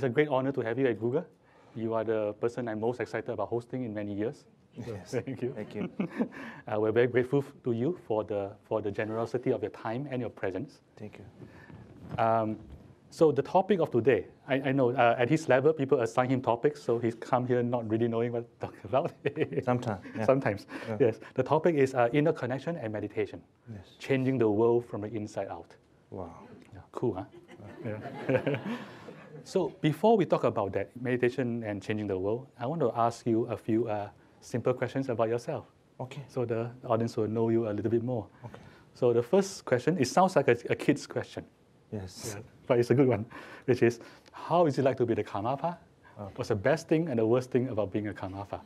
it's a great honor to have you at Google. You are the person I'm most excited about hosting in many years. Yes. Thank you. Thank you. We're very grateful to you for the generosity of your time and your presence. Thank you. So the topic of today, I know at his level, people assign him topics, so he's come here not really knowing what to talk about. Sometimes. Yeah. Sometimes, yes. The topic is inner connection and meditation. Yes. Changing the world from the inside out. Wow. Yeah, cool, huh? Yeah. So before we talk about that, meditation and changing the world, I want to ask you a few simple questions about yourself. Okay. So the audience will know you a little bit more. Okay. So the first question, it sounds like a kid's question. Yes. Yeah, but it's a good one, which is, how is it like to be the Karmapa? Okay. What's the best thing and the worst thing about being a Karmapa?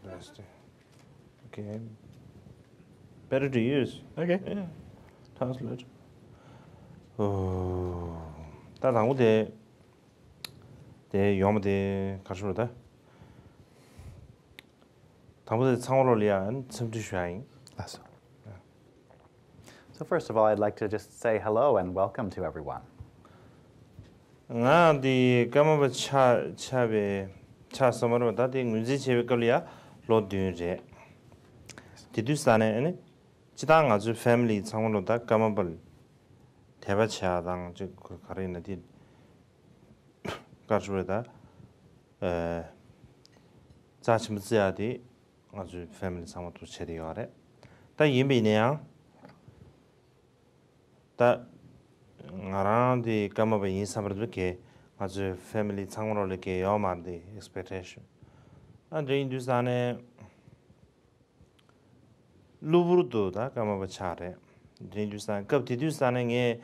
Best thing. Okay. Better to use. Okay. Yeah. Translate. 다 당고대 대 용어대 가수로다. 당고대 상호를 위한 첨지슈아잉. That's So first of all, I'd like to just say hello and welcome to everyone. 디 까마바 차베 차서머로 다디 문제 제베걸이야 로드유제. 디두스단에 지당 아주 패밀리 상호로다 까마벌 대바차당 즉 가르는 디 가주로다 자침즈야디 아주 패밀리 상호도 체리요래. 다 이미네야 다 나라디 까마바 인사버드게 아주 패밀리 상호로 이렇게 여만디 expectation. 안데 인두산에 루브르도다 까마바 차래. 인두산 급디두산에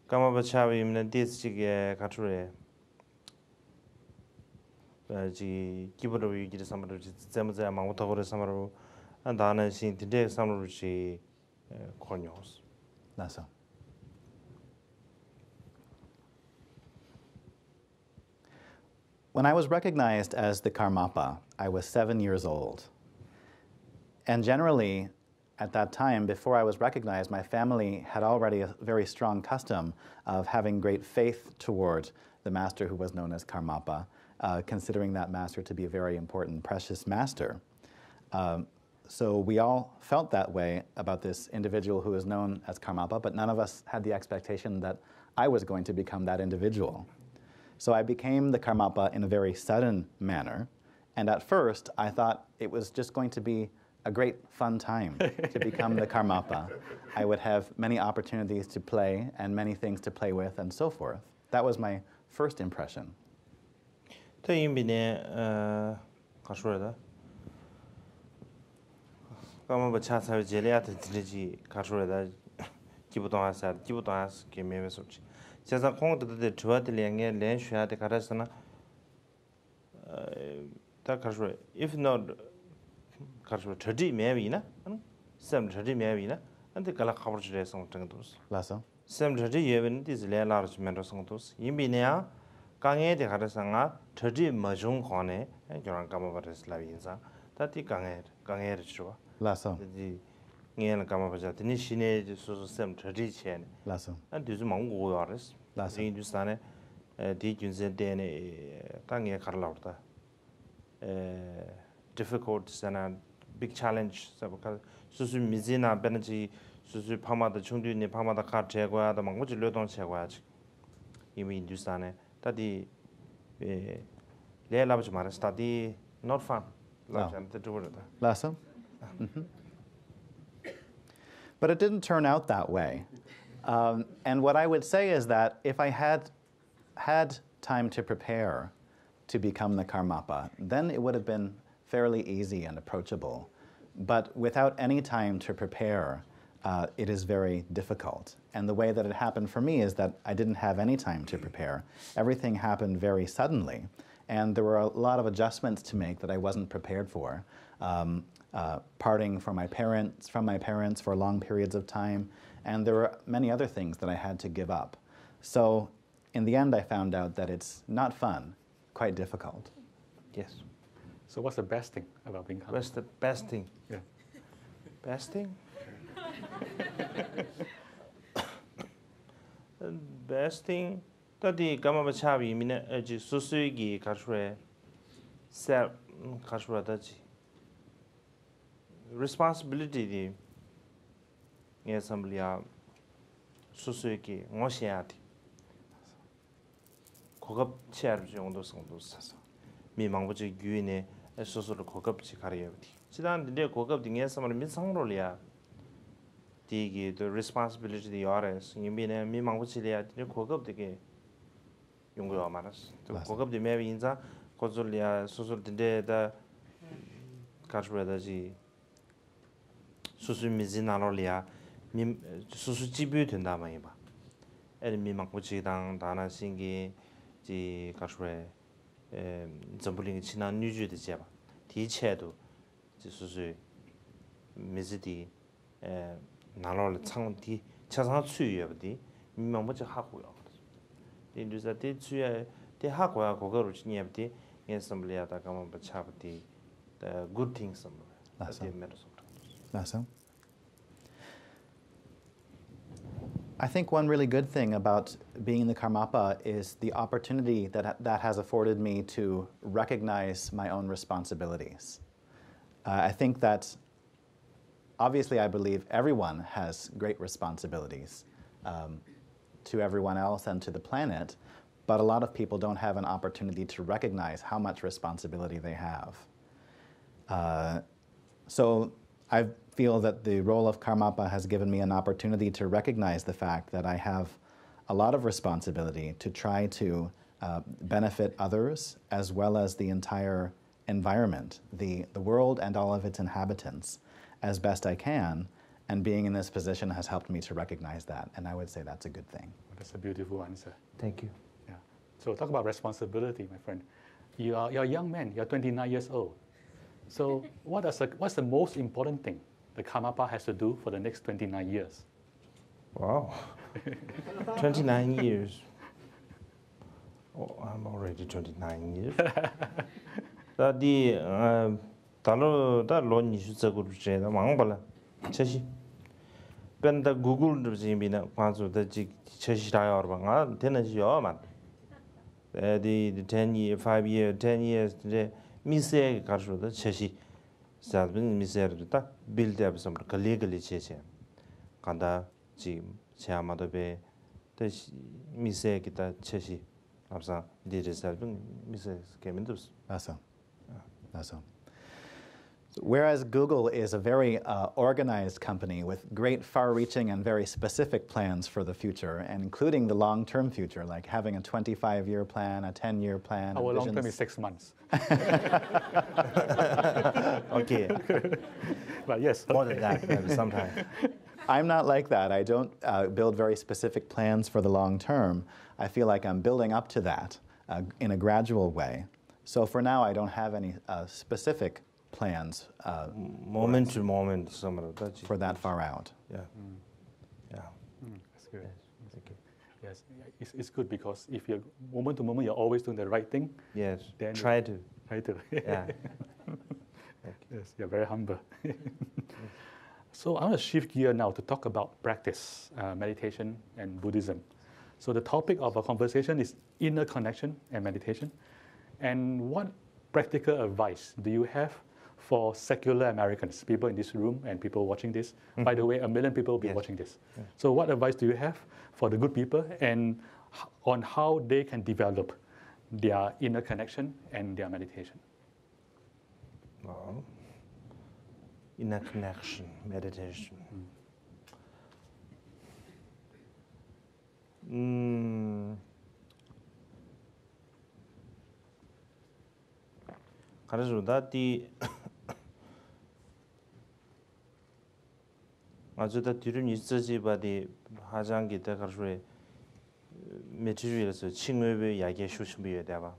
까마바 차비면 디스지게 가트레. 지 기브로 위기를 삼으로 제무자 망부터고를 삼으로 안다는 신 디데 삼으로지 코뇨스. That's so. When I was recognized as the Karmapa, I was 7 years old. And generally, at that time, before I was recognized, my family had already a very strong custom of having great faith toward the master who was known as Karmapa, considering that master to be a very important, precious master. So we all felt that way about this individual who is known as Karmapa, but none of us had the expectation that I was going to become that individual. So I became the Karmapa in a very sudden manner, and at first I thought it was just going to be a great fun time to become the Karmapa. I would have many opportunities to play and many things to play with and so forth. That was my first impression. 태인비네 가수르다. 까마바 차사의 제리아트 드리지 가수르다. 기부동하사 게메메소치. 제가 공부들 좋아들량에 렌슈아데 가라서나 다 가수 if not 가수 저지 매비나 샘 저지 매비나 안데 갈라 커버지레 성정도스 Lasso? 샘 저지 예빈 디즈레 라르지멘도 성도스 이미네야 강에데 가라상아 저지 마중 권에 저랑 까마버스 라빈사 다티 강에르 줘 Lasso. 디 ngel kama baja tini shine so sem thadi chen Lasso. and du mang go yares Lasso. in du stane di junse dene ka nge karlauta difficult sana big challenge sabaka susu mizina benaji susu pamada chungdu ni pamada ka chegwa da mang go jilo don chegwa ji imi in du stane tadi le labj mara study not fun la jam te do da Lasso? But it didn't turn out that way. And what I would say is that if I had had time to prepare to become the Karmapa, then it would have been fairly easy and approachable. But without any time to prepare, it is very difficult. And the way that it happened for me is that I didn't have any time to prepare. Everything happened very suddenly. And there were a lot of adjustments to make that I wasn't prepared for. Parting from my parents for long periods of time, and there were many other things that I had to give up. So in the end, I found out that it's not fun, quite difficult. yes. So what's the best thing about being Karmapa? What's the best thing? Yeah. Best thing? Best thing? Tadi Karmapa chabi mina ji susuigi kashwe self kashwa daji responsibility di assembly susuigi ngoshiati 고급 체험 정도 정도 써서 미망부지 유인에 소소를 고급지 가려야지 지난데 고급 등에서 말 민상로리아 디기 the responsibility the RS 이미네 미망부지리아 고급 되게 용거 말았어 고급 되면 인자 고졸리아 소소 데다 가르쳐다지 수수 미진나로리아 미 수수 지뷰 된다 말이야 봐 애들 미망부지당 다나 신기 지 가르쳐 전부링이 지난 뉴주의 제바 디체도 지수수 미지디 나로를 창디 차상 추여버디 민망부지 하고요 인도자 대추에 대하고야 그거로 지니ებ디 예선블리아다 가면 버차버디 the good things Awesome. I think one really good thing about being in the Karmapa is the opportunity that has afforded me to recognize my own responsibilities. I think that, obviously, I believe everyone has great responsibilities to everyone else and to the planet, but a lot of people don't have an opportunity to recognize how much responsibility they have. So I feel that the role of Karmapa has given me an opportunity to recognize the fact that I have a lot of responsibility to try to benefit others as well as the entire environment, the world and all of its inhabitants, as best I can. And being in this position has helped me to recognize that, and I would say that's a good thing. That's a beautiful answer. Thank you. Yeah. So talk about responsibility, my friend. You're a young man. You're 29 years old. So what's the most important thing the Karmapa has to do for the next 29 years? Wow. 29 years. Oh, I'm already 29 years. Google the 10 year, 5 year, 10 years today. Mise karshoda cheshi sadbin mise da build up some legally cheche kanda ji chamado be the mise kita cheshi absa did sadbin mise kemendus Awesome. Whereas Google is a very organized company with great far-reaching and very specific plans for the future, and including the long-term future, like having a 25-year plan, a 10-year plan. Our long term is 6 months. Okay. But yes. More than that, maybe sometime. I'm not like that. I don't build very specific plans for the long term. I feel like I'm building up to that in a gradual way. So for now, I don't have any specific plans moment to moment for that far out. Yeah. That's good. Yes, it's good because if you're moment to moment, you're always doing the right thing. Yes. Then Try to. Yeah. Yes, you're very humble. So I want to shift gear now to talk about practice, meditation and Buddhism. So the topic of our conversation is inner connection and meditation. And what practical advice do you have for secular Americans, people in this room and people watching this? By the way, 1 million people will be watching this. Yeah. So what advice do you have for the good people and on how they can develop their inner connection and their meditation? Well, inner connection, meditation. 아주 다 뒤를 있어지 바디 하장기 때 가르에 메티리얼에서 칭외배 야게 쇼심비에 대봐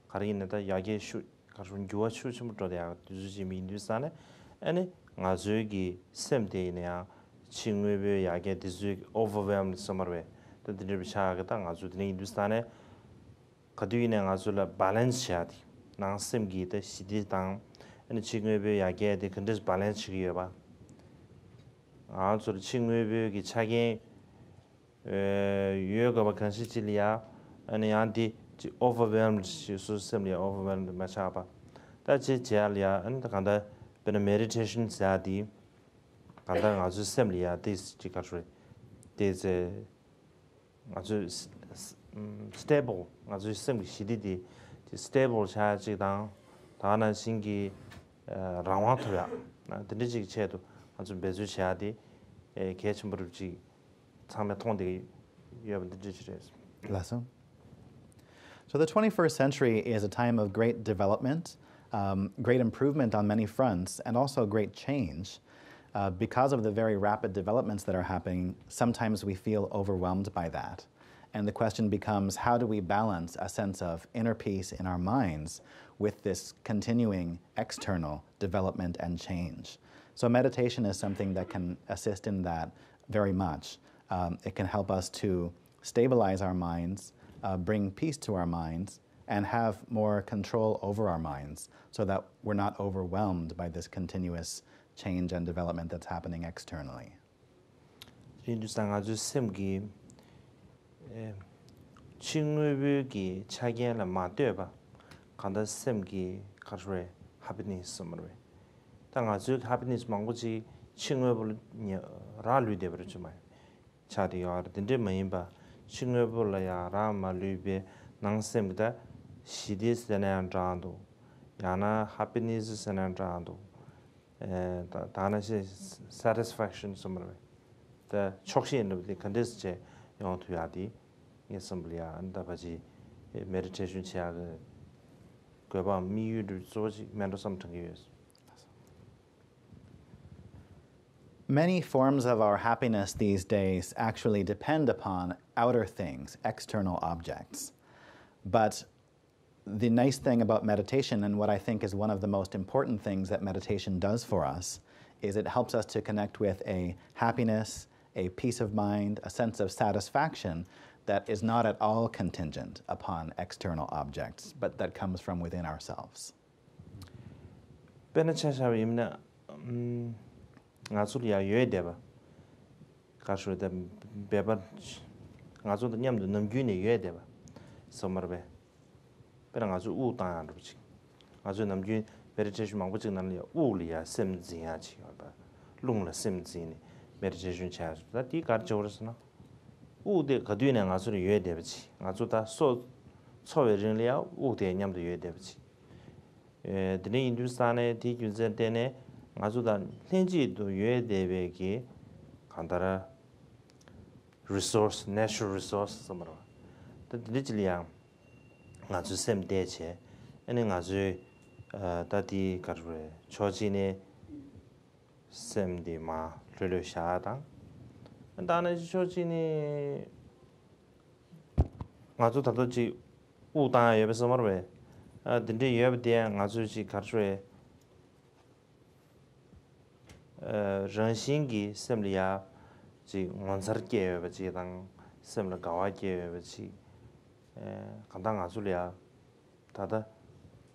가르인다 야게 쇼 가르는 교와 쇼심부터 대야 주지 민두산에 아니 아주기 셈데이냐 칭외배 야게 디즈 overwhelmed somewhere the dirbi샤가 당 아주 드네 인두산에 가두이네 아주라 밸런스 샤디 난 셈기데 시디당 아니 칭외배 야게 데 컨디스 밸런스 기여 봐 아주 칭외배기 차게 유여가 컨시질리아 and anti overwhelmed so similar overwhelmed machaba that's it jalia and kanda ben meditation sadi kanda azu similar this chikatre this azu stable azu similar shididi stable cha chidang dana singi rawatoya 드리지 체도 아주 매주 해야지 개침부르지 참에 통되게 Lesson. So the 21st century is a time of great development, great improvement on many fronts, and also great change. Because of the very rapid developments that are happening, sometimes we feel overwhelmed by that. And the question becomes, how do we balance a sense of inner peace in our minds with this continuing external development and change? So meditation is something that can assist in that very much. It can help us to stabilize our minds, bring peace to our minds, and have more control over our minds so that we're not overwhelmed by this continuous change and development that's happening externally. 친구에게 차게라 마되바 간다 셈기 가르레 하비니스 섬르 당 아주 하비니스 망고지 친구를 라르데 버르지마 차디야 딘데 마임바 친구불라야 라마르베 낭셈다 시디스데나 안자도 야나 하비니스 세난자도 다나시 satisfaction 섬르 더 촉시인데 컨디스제 용투야디 assembly and the meditation chair go about me to mental something years. Many forms of our happiness these days actually depend upon outer things, external objects. But the nice thing about meditation, and what I think is one of the most important things that meditation does for us, is it helps us to connect with a happiness, a peace of mind, a sense of satisfaction that is not at all contingent upon external objects, but that comes from within ourselves. 우데 거뒤는 가수를 유해 되지 아주다 소 소외전이야 우데 냠도 유해 되지 드네 인두스탄에 디규제데네 아주다 현지도 유해 되베기 간다라 resource natural resource som으로 드리지리야 아주 셈대체 아니 아주 다디 가르레 초진에 셈디마 르르샤당 다는 쇼진이 아주 다도지 우다 예배서 말왜 근데 예배대 아주지 가르에 전신기 셈리아 지 원서게 예배지당 셈을 가와게 예배지 간당 아주리아 다다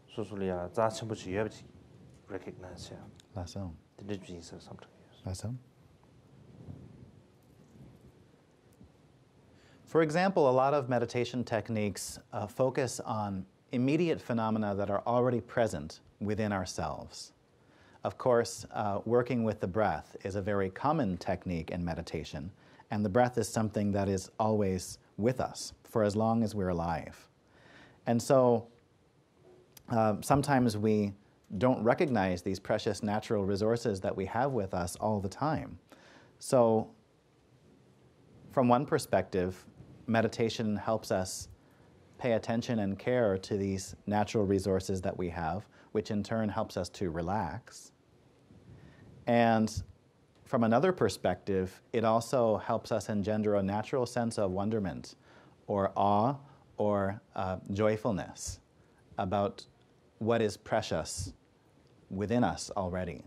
소소리아 자침부지 예배지 recognize Lasso. did you say something Lasso. For example, a lot of meditation techniques focus on immediate phenomena that are already present within ourselves. Of course, working with the breath is a very common technique in meditation, and the breath is something that is always with us for as long as we're alive. And so sometimes we don't recognize these precious natural resources that we have with us all the time. So from one perspective, meditation helps us pay attention and care to these natural resources that we have, which in turn helps us to relax. And from another perspective, it also helps us engender a natural sense of wonderment or awe or joyfulness about what is precious within us already.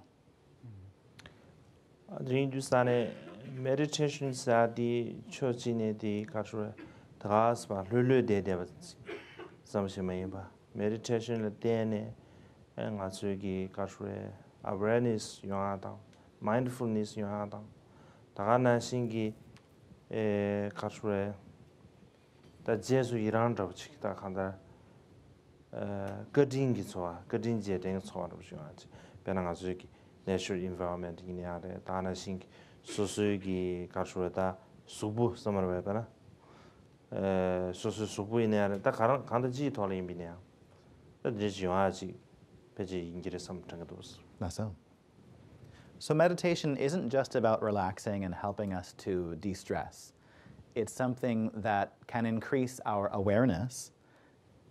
Meditation sadi chojine di kachura tasma lulu de de samshimeba meditation le dene and atsugi kachura awareness yada mindfulness yada dagana singi kachura 다 제수 이란 잡지 다 간다 거딩기 좋아 거딩제 된 좋아로 좋아하지 변한 아주 natural environment 이냐래 다나 신 소수기 가수다 수부 섬을 왜더나 소수 수부 이냐래 다 간다지 돌림비냐 다 이제 좋아하지 배지 인기를 섬정도 That's so. So meditation isn't just about relaxing and helping us to de-stress. It's something that can increase our awareness,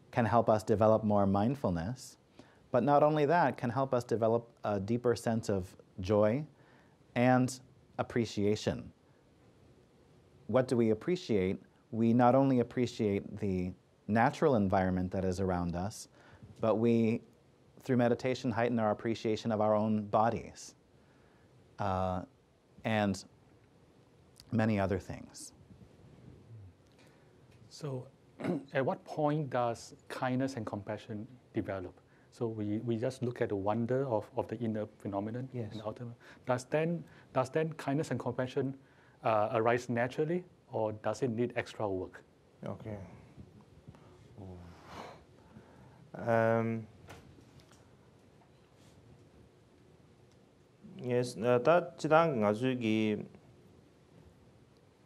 can help us develop more mindfulness, but not only that, can help us develop a deeper sense of joy and appreciation. What do we appreciate? We not only appreciate the natural environment that is around us, but we, through meditation, heighten our appreciation of our own bodies and many other things. So at what point does kindness and compassion develop? So we just look at the wonder of the inner phenomenon. Yes. And the outer. Does then kindness and compassion arise naturally, or does it need extra work? Okay. Yes, 다 지당 가지기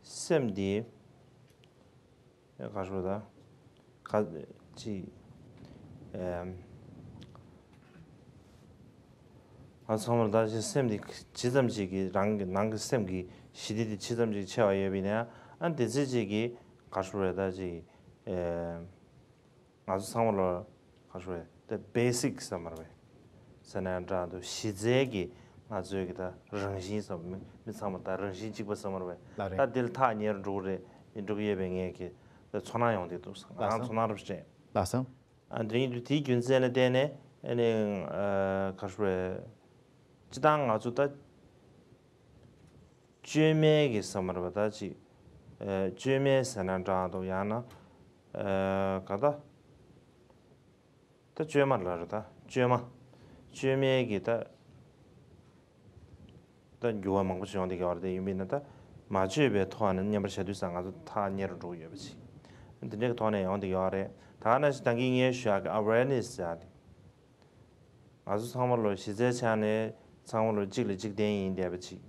샘디 가지고다 가지 아সম을 다시 샘디 지점지기 랑 샘기 시디디 지점지기 채와 예비냐 안데 지지기 가지고다지 아주 상물로 가지고 the basics 말해 선한다도 시제기 아주 여기다 정신서 미상마다 정신 집어 말해 다 델타 니르로레 인도게 예뱅에게 천하용대도 안 천하롭지 Lasso? 안드리 디 균세네 되네 아니 가지고 지당 아주다 죄매기 섬으로다지 죄매 선한다도 야나 가다 다 죄만라다 죄매기다 다 요아 먹고 싶은데 가르데 유민다 마주에 토하는 냠을 셔두상 아주 다 녀를 주여지 근데 내가 돈에 온데 가래 다나시 당기에 샤가 awareness 자리 아주 상물로 시제찬에 상물로 직대인데 버지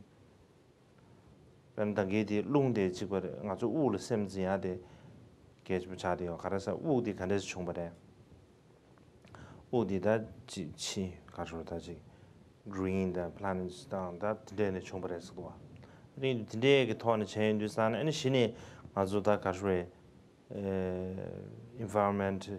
변당게디 롱데 지고 아주 우를 셈지야데 게좀 자디요 가라서 우디 간데서 충분해 우디다 지치 가져다지 green the planets down that then 충분해서 와 근데 근데게 토하는 체인지산 아니 신이 아주 다 가져에 environment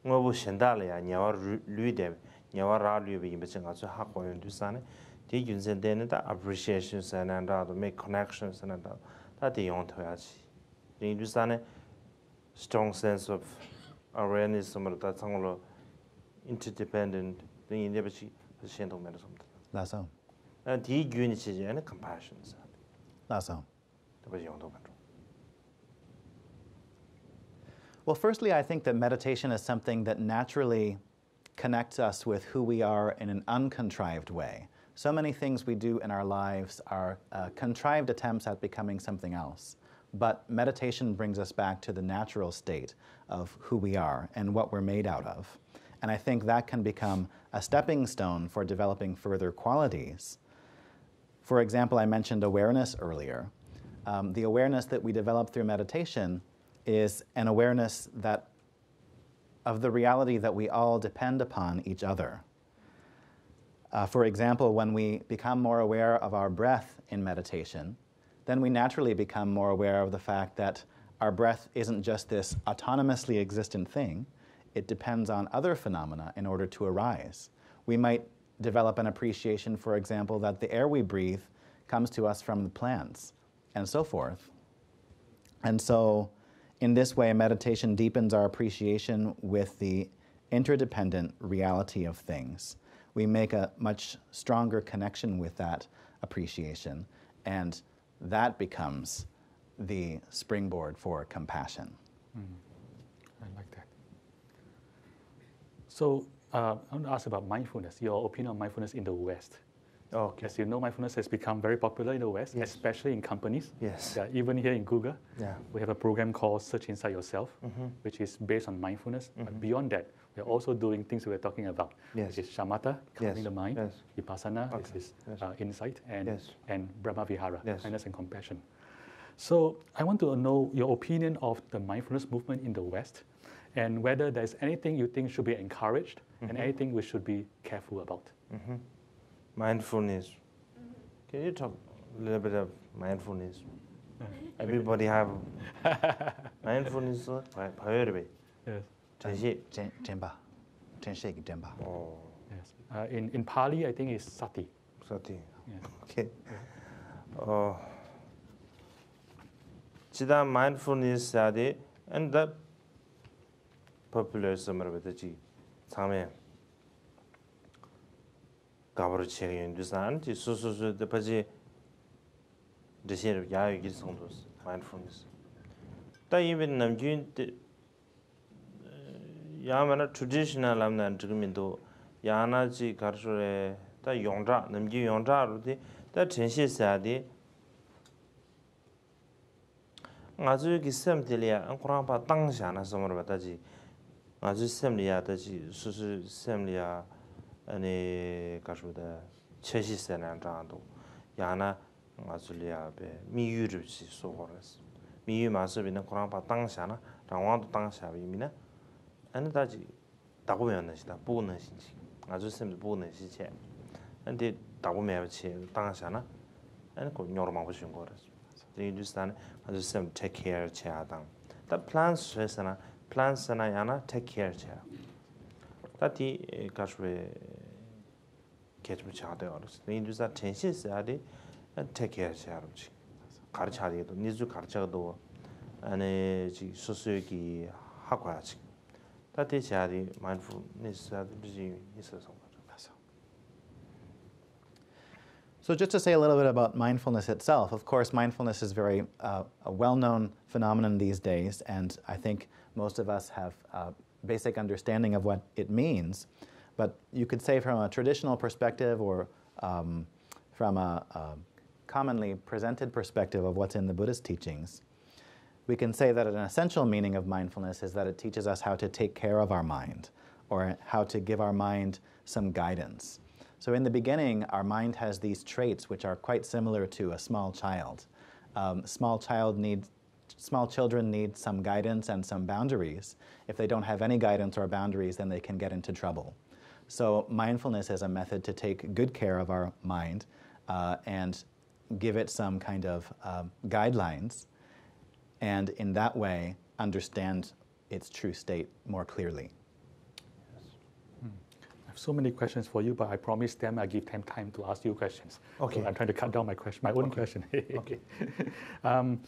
뭐 신달이야 냐와 류데 냐와 라류비 임베증 아주 하고 연두산에 디 윤센데는 다 appreciation 산한다도 make connections 산한다 다 대용토야지 인두산에 strong sense of awareness som다 상으로 interdependent 이 네버치 신동면에 som다 Lasso? 디 균이치제는 compassion Lasso. 더 용도 같죠. Well, firstly, I think that meditation is something that naturally connects us with who we are in an uncontrived way. So many things we do in our lives are contrived attempts at becoming something else. But meditation brings us back to the natural state of who we are and what we're made out of. And I think that can become a stepping stone for developing further qualities. For example, I mentioned awareness earlier. The awareness that we develop through meditation is an awareness that of the reality that we all depend upon each other. For example, when we become more aware of our breath in meditation, then we naturally become more aware of the fact that our breath isn't just this autonomously existent thing, it depends on other phenomena in order to arise. We might develop an appreciation, for example, that the air we breathe comes to us from the plants, and so forth. And so, in this way, meditation deepens our appreciation with the interdependent reality of things. We make a much stronger connection with that appreciation, and that becomes the springboard for compassion. I like that. So I want to ask about mindfulness, your opinion on mindfulness in the West. Okay. As you know, mindfulness has become very popular in the West, Yes. especially in companies. Yes. Yeah, even here in Google, Yeah. we have a program called Search Inside Yourself, which is based on mindfulness. But beyond that, we're also doing things we're talking about, Yes. which is shamatha, calming Yes. the mind, Yes. vipassana, Okay. which is Yes. insight, and, Yes. and Brahma Vihara, Yes. kindness and compassion. So I want to know your opinion of the mindfulness movement in the West, and whether there's anything you think should be encouraged and anything we should be careful about. Mindfulness. Can you talk a little bit of mindfulness? Everybody have mindfulness. Yes. Oh, Yes. In Pali, I think it's sati. sati. Yeah. Okay. Chida mindfulness ade and the popular summer with the G. Tame. Gabar checking design, so the paji the share of Yaya Gisondos, mindfulness. Ta even Namjun Yamana traditional amnan Jigmindo, Yana G. Karsure, ta Yonja, Namji Yonja, Rudi, that Chenshi Sadi. 아주 기sem들이야 안코랑파 당샤나 섬으로 받다지 아주 셈리야 다지 수수 셈리야 아니 가수다 최시세는 장도 야나 아주리야 베 미유르지 소거스 미유 마스비는 코랑파 당샤나 장왕도 당샤비미나 아니 다지 다고면은 시다 보는 신지 아주 셈도 보는 시체 근데 다고면치 당샤나 아니 그 녀로만 보신 거라서 you understand? I just say take care chaadang. That plans resana, plans sana yana take care cha. That the kashwe catch me chaade oros. You understand? Tension saadi and take care cha rochi. Karchadi do nizu karchado ane ji sosuki hakwachi. That is chaadi mindfulness saadi is a song. So just to say a little bit about mindfulness itself, of course, mindfulness is very a well-known phenomenon these days, and I think most of us have a basic understanding of what it means. But you could say from a traditional perspective or from a commonly presented perspective of what's in the Buddhist teachings, we can say that an essential meaning of mindfulness is that it teaches us how to take care of our mind, or how to give our mind some guidance. So in the beginning, our mind has these traits which are quite similar to a small child. Small children need some guidance and some boundaries. If they don't have any guidance or boundaries, then they can get into trouble. So mindfulness is a method to take good care of our mind and give it some kind of guidelines, and in that way understand its true state more clearly. So many questions for you, but I promised them I give them time to ask you questions. Okay. So I'm trying to cut down my own question. Okay. I'm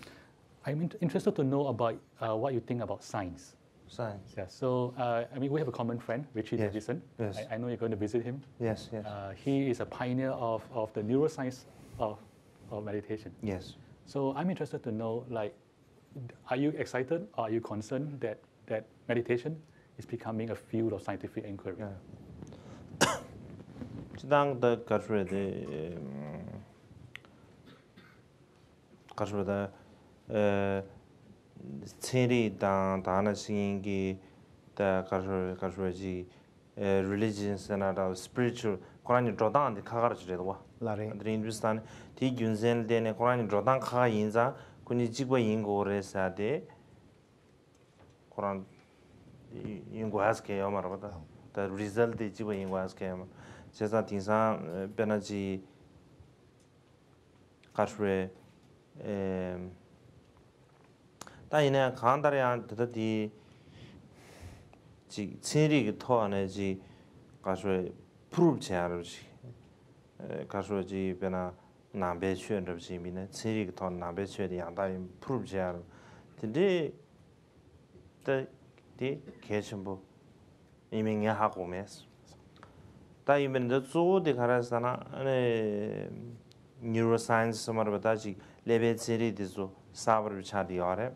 interested to know about what you think about science. Science. Yeah. So I mean, we have a common friend, Richie Yes. Davidson. Yes. I know you're going to visit him. Yes, yes. He is a pioneer of the neuroscience of meditation. Yes. So I'm interested to know, like, are you excited or are you concerned that meditation is becoming a field of scientific inquiry? Yeah. Chidang the Kashwada theory dana singing the Kashwaji religions and spiritual Koran Jordan the Kagarajwa. And the Hindustan T Junzen then a Koran Jordan Ka Inza Kunijiba Ingo Resade Koran Ingo Aske Omarabata. The result is Jiba Ingo Aske. 제가 tinsa benaji kashwe 다 이내 간다리안 드디 지 체리 토 안에지 kashwe prove 제하르지 kashwe지 베나 남배 취연럽지 미네 체리 토 남배 취의 양다리 prove 제하르 근데 데 개심부 이밍이 하고 메스 다 이면 저도 가라서나 아니 neuroscience somarbataji level series 사버를 차디어래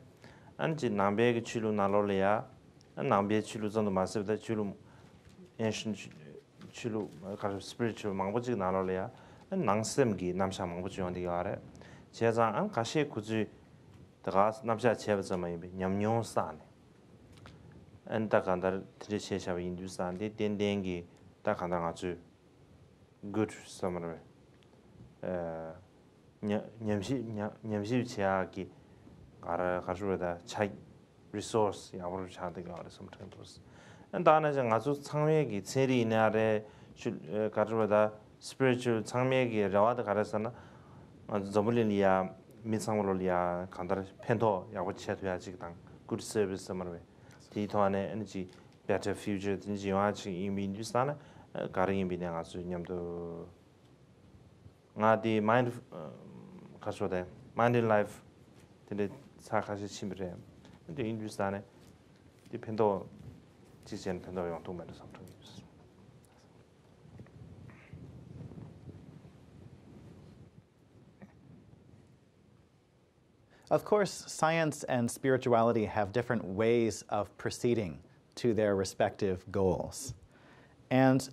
안지 남배의 치료 나로래야 남배 치료 정도 마스다 치료 ancient 치료 가서 spiritual 망보지 나로래야 낭sem기 남샤 망부지 원디 가래 제자 안 가시 굳이 다가 남샤 제버점이 냠뇽산 엔다 간다 트리셰샤 인두산데 덴덴기 다 간다 아주 good summer 냠시 지야기 가라 가주다 차이 resource 야버를 차대가 알아 sometimes 엔다나 정 아주 상회기 체리 나래 가주다 spiritual 상맥이 라와드 가르사나 저물리야 민상으로리아 간다르 펜토 야고 채도야지 당 good service 말에 디토안에 에너지 better future 진지 와치 이미 뉴스나 가르인 비냥 아주 냠도 나디 마인드 가서데 마인드 라이프 근데 사카시 침브레 근데 인뉴스나 디 펜토 지전 펜토 용도면서 삼통 Of course, science and spirituality have different ways of proceeding to their respective goals. And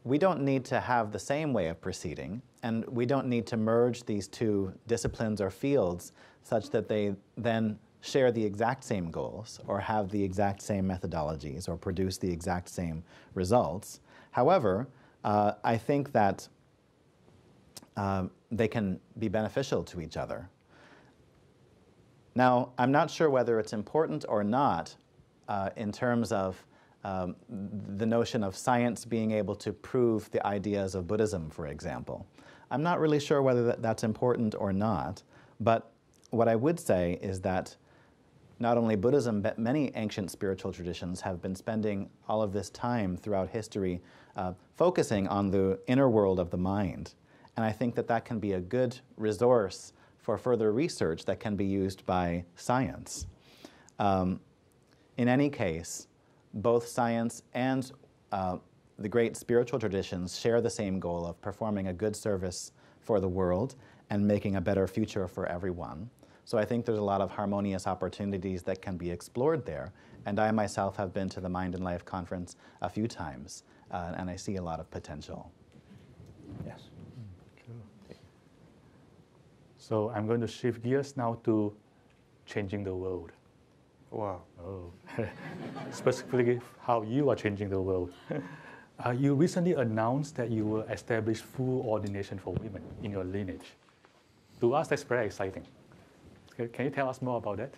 we don't need to have the same way of proceeding, and we don't need to merge these two disciplines or fields such that they then share the exact same goals or have the exact same methodologies or produce the exact same results. However, I think that they can be beneficial to each other. Now, I'm not sure whether it's important or not in terms of the notion of science being able to prove the ideas of Buddhism, for example. I'm not really sure whether that's important or not, but what I would say is that not only Buddhism, but many ancient spiritual traditions have been spending all of this time throughout history focusing on the inner world of the mind. And I think that that can be a good resource for further research that can be used by science. In any case, both science and the great spiritual traditions share the same goal of performing a good service for the world and making a better future for everyone. So I think there's a lot of harmonious opportunities that can be explored there. And I myself have been to the Mind and Life conference a few times, and I see a lot of potential. Yes. So I'm going to shift gears now to changing the world. Wow. Oh. Specifically how you are changing the world. You recently announced that you will establish full ordination for women in your lineage. To us, that's very exciting. Can you tell us more about that?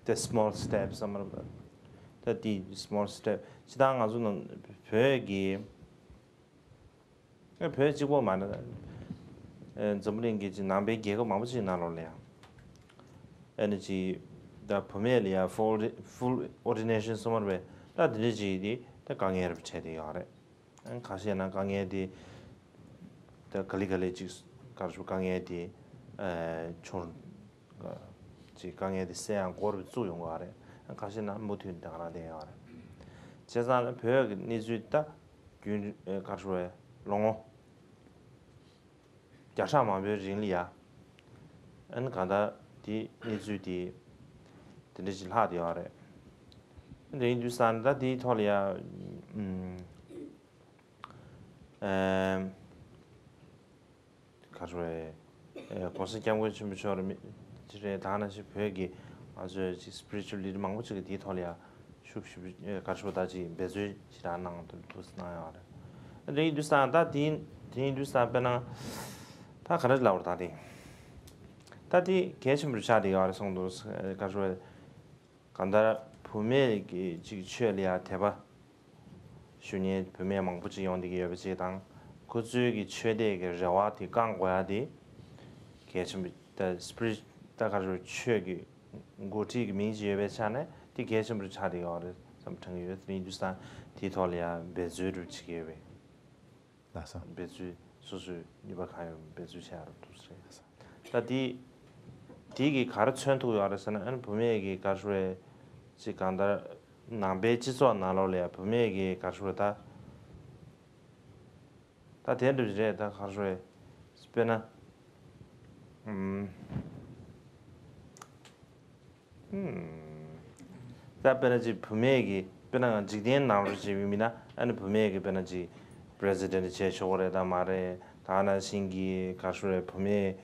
The small steps, some of the small step. Sidang azu는 벼기 벼지고 많은 전부는 게 남배 개가 마무지 나올래야. Energy the familiar full ordination somewhere that the 강의를 붙여야 돼. 안 가시나 강의디 the colleges 가르쳐 강의디 촌 강의디 세안 고를 조용 거래. 안 가시나 못 된다가 돼요. 제가 벼 니주다 균 가르쳐 롱어 자샤만 벼진리야. 안 간다 디 니주디 되지 하디어래. 근데 인두산다 디 톨이야 가르에 고스경고 좀 저를 이제 다나시 벽이 아주 스피리추얼 리드 망고치게 디 톨이야 슈슈 가르보다지 배주 지라나도 도스나요. 근데 인두산다 디 인두산 배나 다 가르라고 다디. 다디 개심으로 차디가 성도 가르에 간다 부메기 지 최리아 대바 슈니 부메 망부지 용디게 여비지당 고주기 최대의 저와티 강과야디 개심 더 스피릿 다가르 최기 고티 민지에 차네 디 개심으로 차디가 something you 인두산 디톨리아 베즈르 치게베 나서 베즈 수수 니바카요 베즈샤로 두스레 다디 디기 가르쳐도 알아서는 안 부메기 가르에 지간다 남베지소 나로래 부메기 가르다 다 된도제 다 가르에 스페나 다 베너지 분명히 베너가 지된 나오지 비미나 아니 분명히 베너지 프레지던트 제쇼레다 말에 다나 신기 가수의 분명히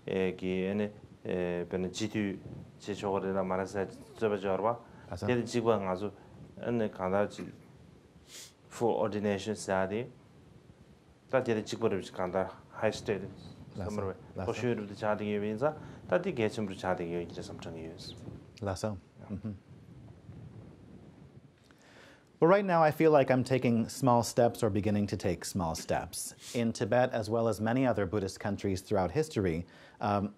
에기 베너 지투 제쇼레다 말에서 저버저와 데 지구가 아주 안에 간다지 full ordination study 다데 지구를 간다 high state somewhere 보셔도 자딩이 위해서 다디 개침으로 자딩이 이제 삼정이 Lasso. Well, right now I feel like I'm taking small steps or beginning to take small steps. In Tibet, as well as many other Buddhist countries throughout history,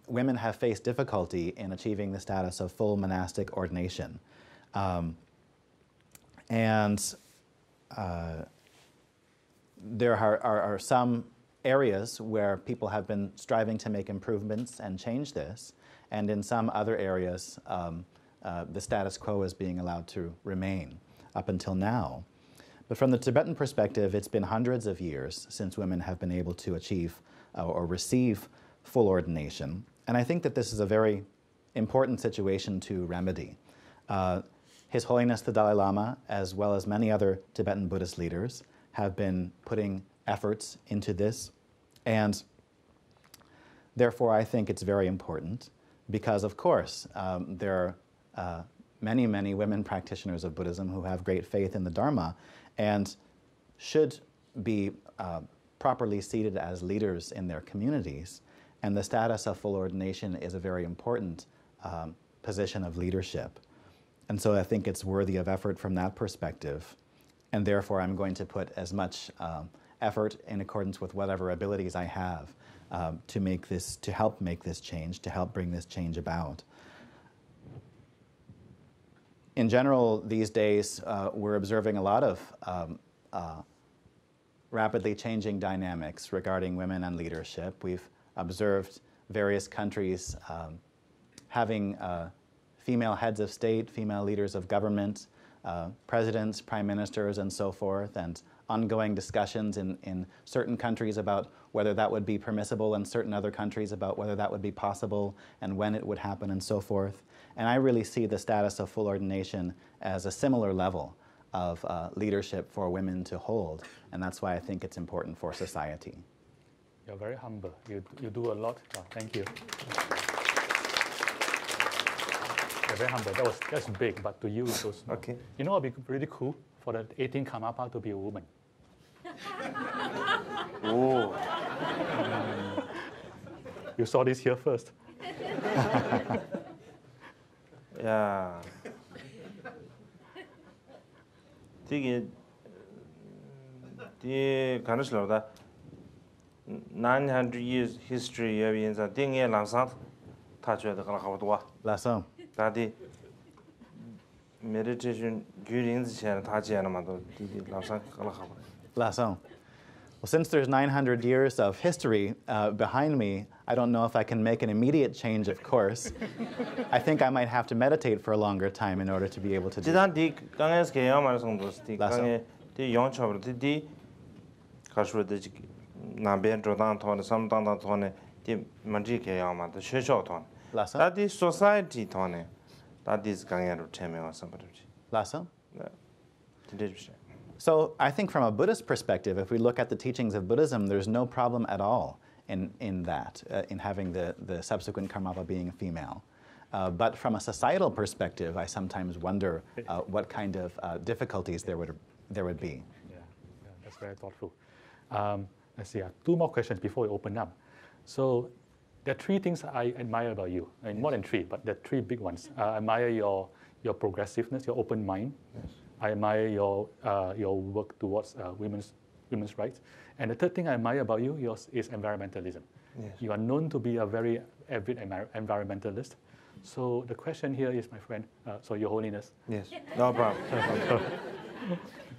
women have faced difficulty in achieving the status of full monastic ordination. There are some areas where people have been striving to make improvements and change this, and in some other areas, the status quo is being allowed to remain up until now. But from the Tibetan perspective, it's been hundreds of years since women have been able to achieve or receive full ordination. And I think that this is a very important situation to remedy. His Holiness the Dalai Lama, as well as many other Tibetan Buddhist leaders, have been putting efforts into this. And therefore, I think it's very important because, of course, there are many, many women practitioners of Buddhism who have great faith in the Dharma and should be properly seated as leaders in their communities. And the status of full ordination is a very important position of leadership. And so I think it's worthy of effort from that perspective. And therefore, I'm going to put as much effort in accordance with whatever abilities I have to help make this change, to help bring this change about. In general, these days, we're observing a lot of rapidly changing dynamics regarding women and leadership. We've observed various countries having female heads of state, female leaders of government, presidents, prime ministers, and so forth, and ongoing discussions in certain countries about whether that would be permissible, and certain other countries about whether that would be possible and when it would happen, and so forth. And I really see the status of full ordination as a similar level of leadership for women to hold, and that's why I think it's important for society. You're very humble. You do a lot. Oh, thank you. You're very humble. That's big, but to you it was small. Okay. You know what would be really cool for the 18 Karmapa to be a woman. Oh. You saw this here first. Yeah. 되게 이 가능성이다. 900 years history 여기서 땡에 랑상 다觉得可能好多。 Lasso. 大的 meditation 举灵之前他见了嘛都弟랑상可能好多。 Lasso. Well, since there's 900 years of history behind me, I don't know if I can make an immediate change of course. I think I might have to meditate for a longer time in order to be able to do that. 지단 디 강에서 개요 말성도 디 강에 디 영처로 디 가수들 남변 조당 토네 삼당당 토네 디 만지 개요 말도 최초 토네 Lasso? 다디 society 토네 다디 강에로 체면을 선버지. Lasso? 네. 진짜. So I think from a Buddhist perspective, if we look at the teachings of Buddhism, there's no problem at all in that, in having the subsequent Karmapa being a female. But from a societal perspective, I sometimes wonder what kind of difficulties there would be. Yeah, that's very thoughtful. Let's see, 2 more questions before we open up. So there are 3 things I admire about you. I mean, more than 3, but there are 3 big ones. I admire your progressiveness, your open mind. Yes. I admire your work towards women's rights. And the 3rd thing I admire about you is environmentalism. Yes. You are known to be a very avid environmentalist. So the question here is, my friend, so Your Holiness. Yes, no problem.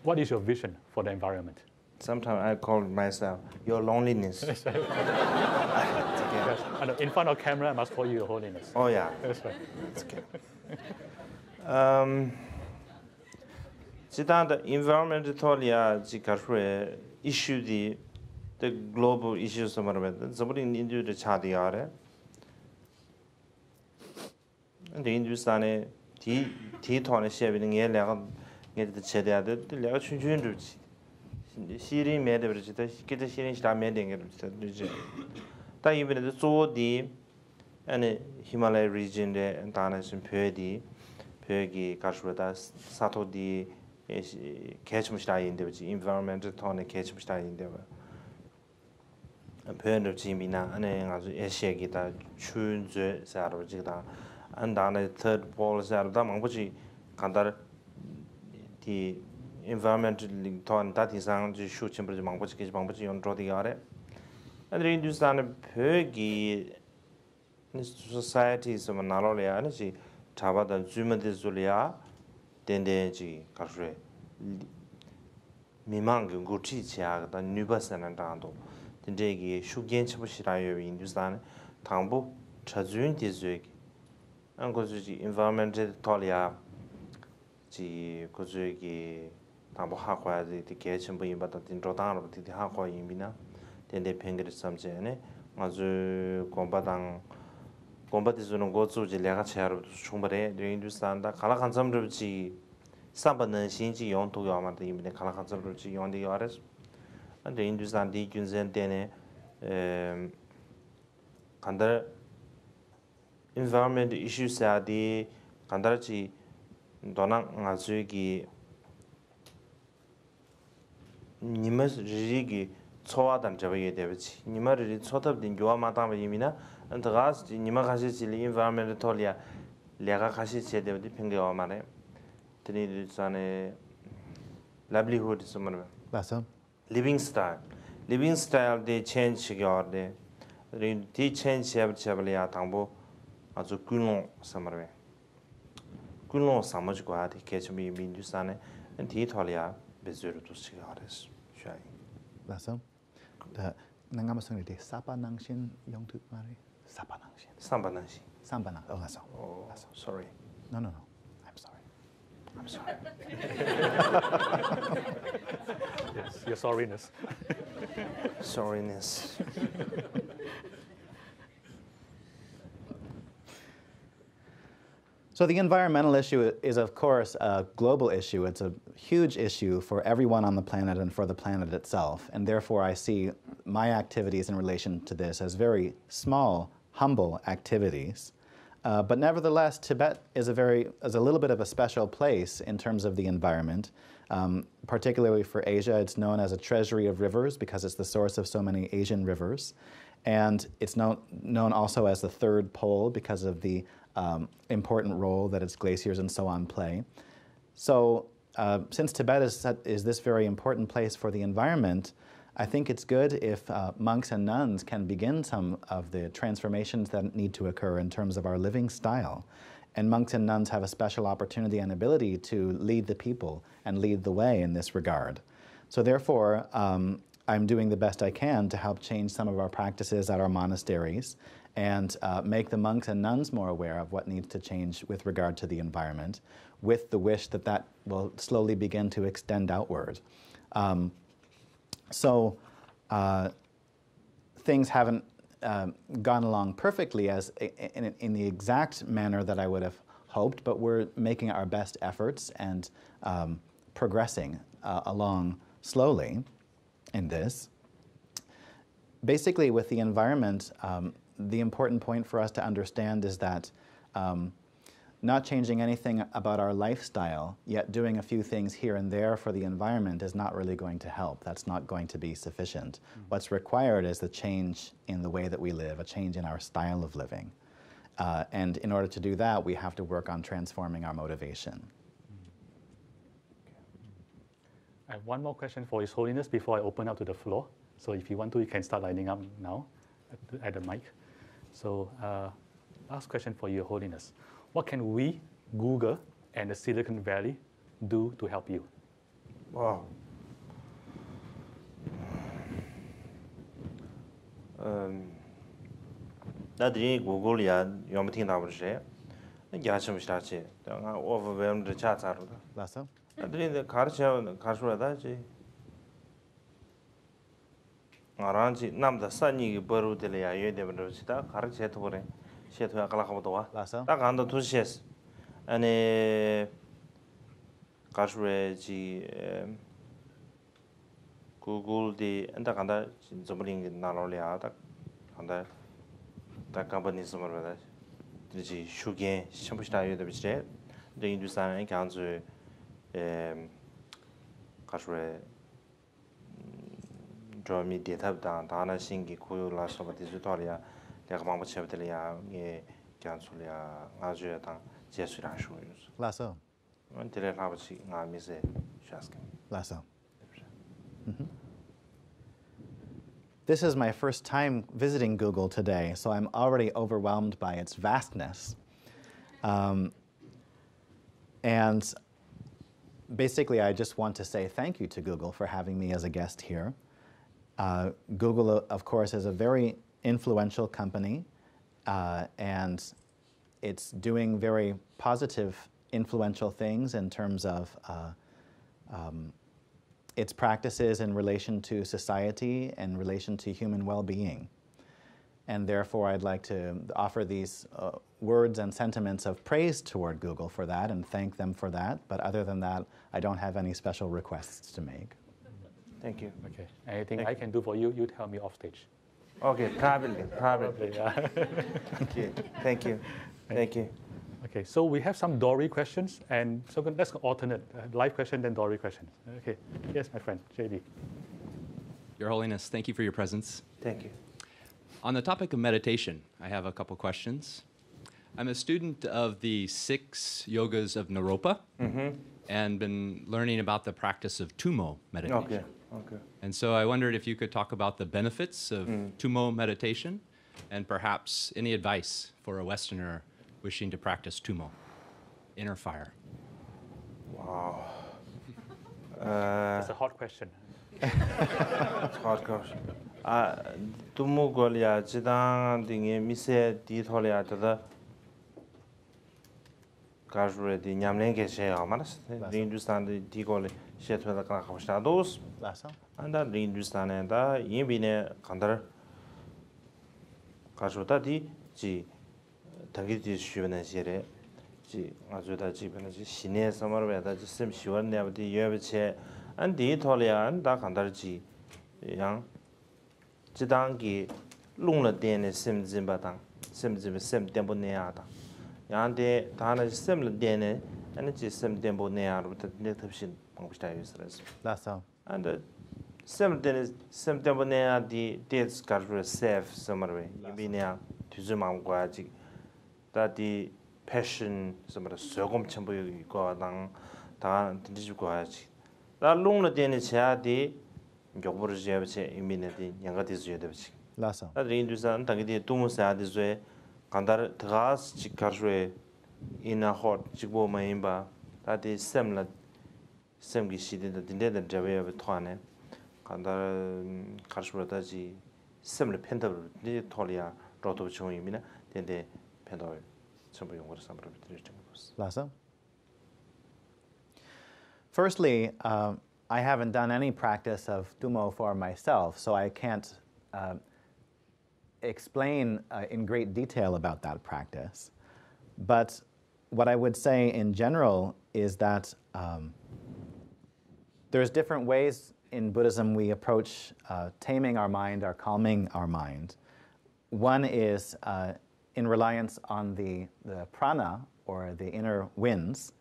What is your vision for the environment? Sometimes I call myself your loneliness. Yes. And in front of camera, I must call you Your Holiness. Oh yeah. That's right. That's okay. 지단 the environmental 지가수의 issue the global issues 말하면 저번에 인류의 차디아래 근데 인도스탄에 디 토네 셰비는 게 내가 게도 제대로 내가 춘춘 좋지. 시리 매대버지다 기타 시리 시다 매된 게 그렇지. 다 이번에도 조디 아니 히말라야 리전에 다나신 벽이 가수다 사토디 개침시다인데 버지 environmental 토네 개침시다인데 표현을 지미나 안에 아주 에시아기다 춘제 사로지다 안다네 third pole 사로다 망보지 간다 디 environmental 토한 다티상 지 슈침버지 망보지 연로디 아래 안데 인도스탄의 벽이 society some 나로래야 아니지 잡아다 주면데 줄이야 된대지 가수래 미망 고치 지야다 뉴버스난다도 된대기 슈겐 쳐보시라요 인도스탄 당부 차준 디즈기 안 거주지 environmental 토리아 지 거주기 당부 하과지 디게 전부 임바다 딘로당으로 디디 하과 임이나 된대 팽그리 섬제네 아주 곰바디즈는 고주지 내가 체하로 충분해 인도스탄다 갈라간 점르지 삼번은 신지 용도가 아마도 이미 갈라간 점르지 용디 알아서 근데 인도스탄 디균전 때네 간다 environment issues 아디 간다지 도난 아주기 니마스 지기 초와단 잡아야 되지 니마르리 초답된 교화마다 이미나 안다가스 니마 가시 질리 environment 토리아 내가 가시 제대로 평가와 말해 드니드산에 livelihood somewhere 맞아. living style they change 겨데 디 change 잡을이야 당보 아주 균노 somewhere 균노 삼아지고 아디 개점이 민주산에 디 토리아 베즈르도 시가레스 샤이 맞아. 다 nangamasong ide sapanang신 영특 말이 사panang신. 삼바낭. Oh, that's all. Oh, sorry. No. I'm sorry. Yes, your sorriness. Sorriness. So the environmental issue is, of course, a global issue. It's a huge issue for everyone on the planet and for the planet itself. And therefore, I see my activities in relation to this as very small, humble activities. But nevertheless, Tibet is a little bit of a special place in terms of the environment. Particularly for Asia, it's known as a treasury of rivers because it's the source of so many Asian rivers. And it's known also as the third pole because of the important role that its glaciers and so on play. So since Tibet is this very important place for the environment, I think it's good if monks and nuns can begin some of the transformations that need to occur in terms of our living style. And monks and nuns have a special opportunity and ability to lead the people and lead the way in this regard. So therefore, I'm doing the best I can to help change some of our practices at our monasteries and make the monks and nuns more aware of what needs to change with regard to the environment, with the wish that that will slowly begin to extend outward. So things haven't gone along perfectly as in the exact manner that I would have hoped, but we're making our best efforts and progressing along slowly in this. Basically, with the environment, the important point for us to understand is that not changing anything about our lifestyle, yet doing a few things here and there for the environment is not really going to help. That's not going to be sufficient. What's required is the change in the way that we live, a change in our style of living. And in order to do that, we have to work on transforming our motivation. I have one more question for His Holiness before I open up to the floor. So if you want to, you can start lining up now at the mic. So last question for Your Holiness. What can we, Google, and the Silicon Valley do to help you? Wow. 나들이 구글이야 요즘 나버지. 야심 시다지. 내가 overwhelmed 차차로다. Lasso? 나들이 가르쳐다지. 나란지 남다 산이 버루들이야 예대버지다 가르쳐도 그래. 시에토야 갈라카보도와 Lasso? 딱 안도 투시스 아니 가슈레지 구글디 엔다 간다 좀링 나로리아 딱 간다 딱 컴퍼니 스머르다 이제 슈게 샴푸시다 요데 비스레 데 인두산에 간주 가슈레 저미 데이터다 다나 신기 고요라서 디지털이야 내가 방법 채우들이야 예 간술이야 아주 당 제수랑 쇼요 Lasso. 언제래 라버치 나 미세 샤스케 Lasso. This is my first time visiting Google today, so I'm already overwhelmed by its vastness. And basically, I just want to say thank you to Google for having me as a guest here. Google, of course, is a very influential company, and it's doing very positive, influential things in terms of its practices in relation to society and in relation to human well-being. And therefore, I'd like to offer these words and sentiments of praise toward Google for that and thank them for that. But other than that, I don't have any special requests to make. Thank you. Okay. Anything I can do for you, you tell me off stage. Okay, probably. Yeah. Okay, thank you. Thank you. Okay, so we have some Dory questions, and so let's alternate live question then Dory questions. Okay, yes, my friend, JD. Your Holiness, thank you for your presence. Thank you. On the topic of meditation, I have a couple questions. I'm a student of the 6 yogas of Naropa and been learning about the practice of Tumo meditation. Okay. And so I wondered if you could talk about the benefits of Tumo meditation and perhaps any advice for a Westerner wishing to practice Tumo, inner fire. Wow. It's a hot question. Hard question. Tumo golia jidang dinge mise di tholia tada Kajure di nyamlenge she amaras. Hindustan di gole she thoda kana khawshta dos. Lasso? Anda Hindustan da yimbine kandar Kajuta di ji tangi di shuvena shere ji ajuda ji bena ji shine samarwa da ji sim shiwan ne abdi yebeche an di tholia an da kandar ji yang jidangi lungla dene sim zimba dang sim tempo ne ya da yang de dana sim la dene an ji sim tempo ne ya ru da ne tabshin pangshta yusres Lasso? and sim tempo ne ya di des karjure safe samarwe yibine tuzumam gwaji 다디 패션 somara sogom chambo ko dang da dinji ko haji da lungla dene chaadi gyogbur jebeche imine di nyanga di jebeche Lasso? da rindusan tangi di tumu saadi zwe kandar tgas chikarwe ina hot chigbo maimba da di semgi shidi da dinde da jabe be thwane kandar karshura da ji semle pentab ni tholia roto chung imine dende Lasso? Firstly, I haven't done any practice of Tumo for myself, so I can't explain in great detail about that practice. But what I would say in general is that there's different ways in Buddhism we approach taming our mind or calming our mind. One is in reliance on the prana, or the inner winds,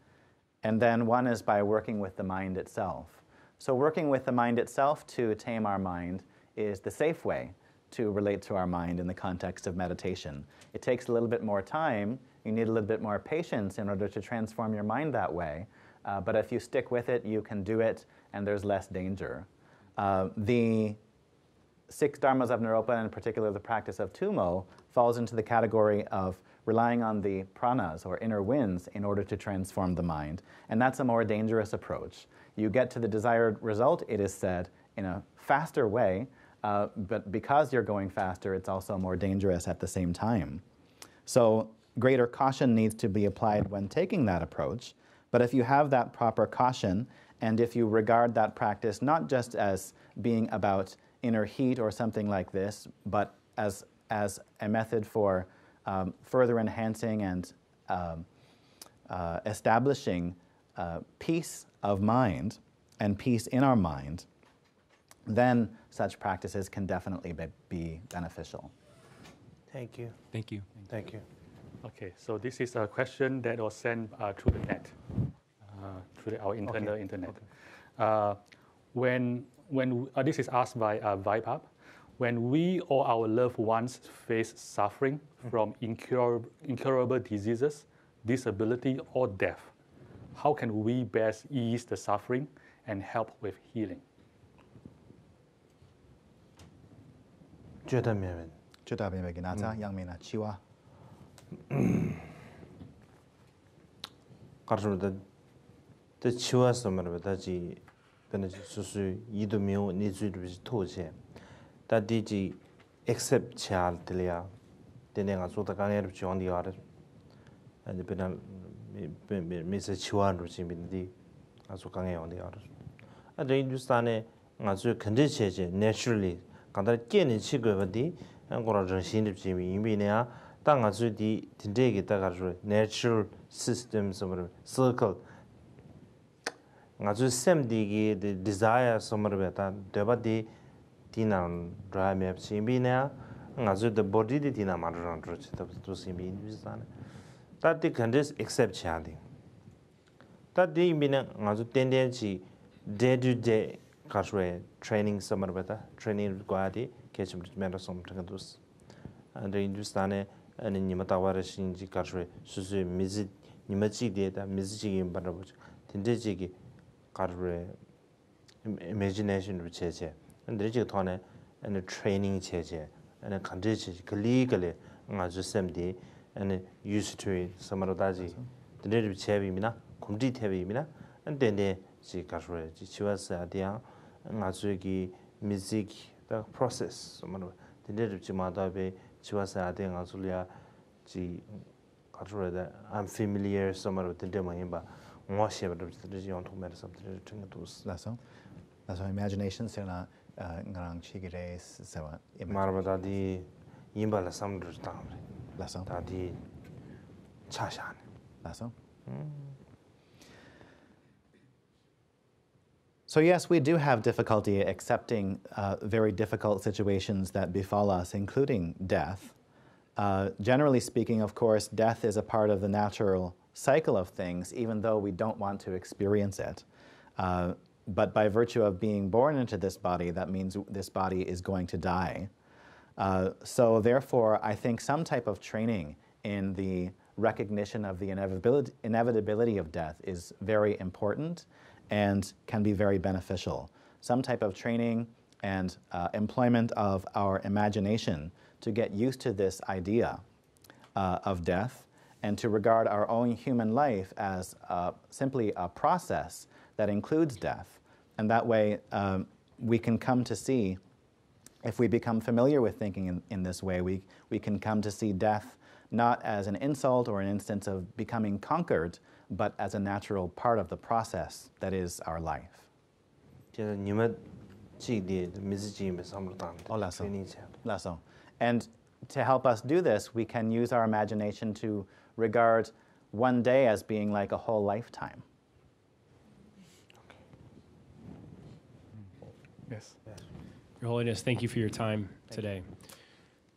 and then one is by working with the mind itself. So working with the mind itself to tame our mind is the safe way to relate to our mind in the context of meditation. It takes a little bit more time, you need a little bit more patience in order to transform your mind that way, but if you stick with it, you can do it, and there's less danger. The 6 dharmas of Naropa, and in particular the practice of Tumo, falls into the category of relying on the pranas, or inner winds, in order to transform the mind. And that's a more dangerous approach. You get to the desired result, it is said, in a faster way, but because you're going faster, it's also more dangerous at the same time. So greater caution needs to be applied when taking that approach. But if you have that proper caution, and if you regard that practice not just as being about inner heat or something like this, but as a method for further enhancing and establishing peace of mind and peace in our mind, then such practices can definitely be beneficial. Thank you. Thank you. Thank you. Okay, so this is a question that was sent through the net, through our internal internet. Okay. This is asked by Vipap. When we or our loved ones face suffering from incurable diseases, disability, or death, how can we best ease the suffering and help with healing? 觉得没问题。 Juda bimeginaza yangmina chiwa. 가르쳐도 그 치와서 말하다지 변하지 수수 이도미오 니즈르비 토제 다디지 accept 차알들이야 되네가 소다 강에를 지원디 알아 아니 변한 미세 치와로 지민디 아주 강에 온디 알아 아 인도스탄에 아주 컨디체제 naturally 간다 깨는 치거버디 한국어 정신이 지미 이미네야 땅 아주 디 딘데게 따가지고 natural systems of circle 아주 샘디기 the desire somewhere 데바디 디난 드라이브 심비냐 아주 the body 디 디나 마르란 또 심비 인비스탄 다디 컨디스 accept 차디 다디 미는 아주 텐덴시 day to day 가수의 training somewhere training 과디 개점 메로 something dos and 인도스탄에 아니 니마타와르 신지 가수의 수수 미지 니마지데다 미지기 바라보죠 텐데지기 가르의 imagination 체제 근데 이제 돈에 and training 체제 and 컨디션 클리글에 아주 샘디 and used to it 서머다지 근데 체비미나 곰디 태비미나 근데 지 가르의 지 치와스아디야 아주기 뮤직 the process 서머 근데 지마다베 치와스아디 아주리아 지 가르의 I'm familiar 서머 근데 뭐인바 That's so imagination sena ngarang chigire sewa Marabadi Yimbala Samdr Tamri. lasso. Tadi Chashan. Lasso. So yes, we do have difficulty accepting very difficult situations that befall us, including death. Generally speaking, of course, death is a part of the natural cycle of things, even though we don't want to experience it. But by virtue of being born into this body, that means this body is going to die. So therefore, I think some type of training in the recognition of the inevitability of death is very important and can be very beneficial. Some type of training and employment of our imagination to get used to this idea of death and to regard our own human life as simply a process that includes death. And that way, we can come to see, if we become familiar with thinking in this way, we can come to see death not as an insult or an instance of becoming conquered, but as a natural part of the process that is our life. Lasso. And to help us do this, we can use our imagination to regard one day as being like a whole lifetime. Yes. Your Holiness, thank you for your time today.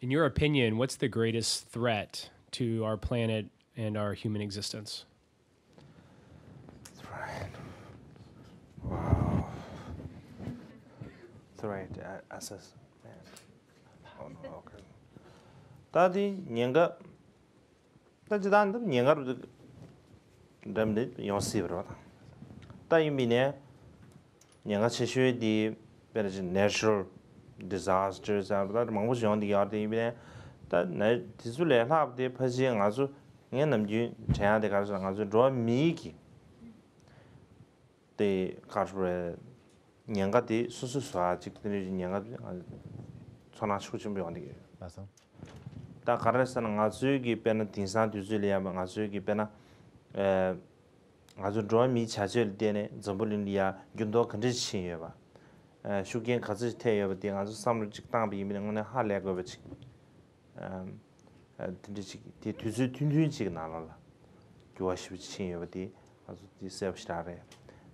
In your opinion, what's the greatest threat to our planet and our human existence? Threat. Wow. Threat. Assess. Oh, no, okay. Tadi nyanga. Tadi dan nyanga ru damde yonsi bro. Tadi mine nyanga cheshu di natural disasters are that mangus yon di arde mine. That na tisule lab de phaji ngazu nge namju chaya de kar ngazu draw mi ki. De karre nyanga di susu swa chikni nyanga chona chuchum bi ondige. Lasso. 다 가르스는 아주기 배는 딩산 뒤줄이야 아주기 배나 아주 드럼이 차질 때네 점불리야 균도 컨디션이야 봐 슈겐 가지 태여 때 아주 삼을 직당 비미는 거는 할래거 버치 디 투수 튠튠지 나라라 교화시비 여디 아주 디 셉스타레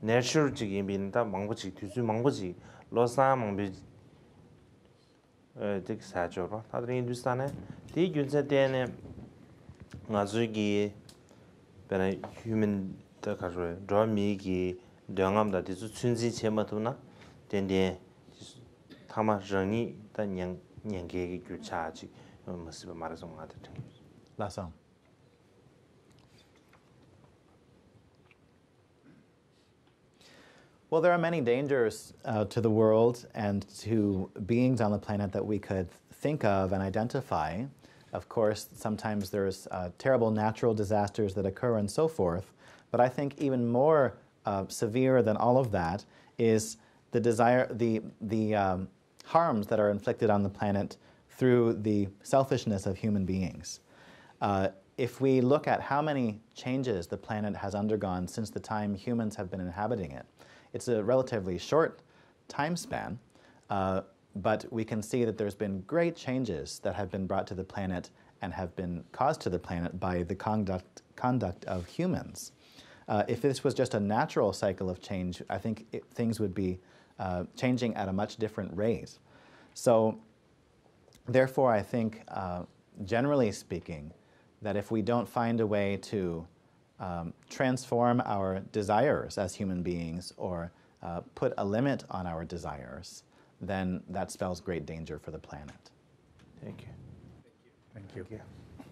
내추럴지 임빈다 망부지 투수 망부지 로사 망비 dik 사죠로 다들 인두스탄에 디 균세데네 나주기 베나 휴먼 더 가서 드라미기 령암다 디수 춘지 제마도나 덴데 타마 정이 단냥 냥게기 규차지 모습을 말해서 말하듯 Lasso. Well, there are many dangers to the world and to beings on the planet that we could think of and identify. Of course, sometimes there's terrible natural disasters that occur and so forth. But I think even more severe than all of that is the harms that are inflicted on the planet through the selfishness of human beings. If we look at how many changes the planet has undergone since the time humans have been inhabiting it, it's a relatively short time span, but we can see that there's been great changes that have been brought to the planet and have been caused to the planet by the conduct of humans. If this was just a natural cycle of change, I think things would be changing at a much different rate. So, therefore, I think, generally speaking, that if we don't find a way to transform our desires as human beings or put a limit on our desires, then that spells great danger for the planet. Thank you. Thank you.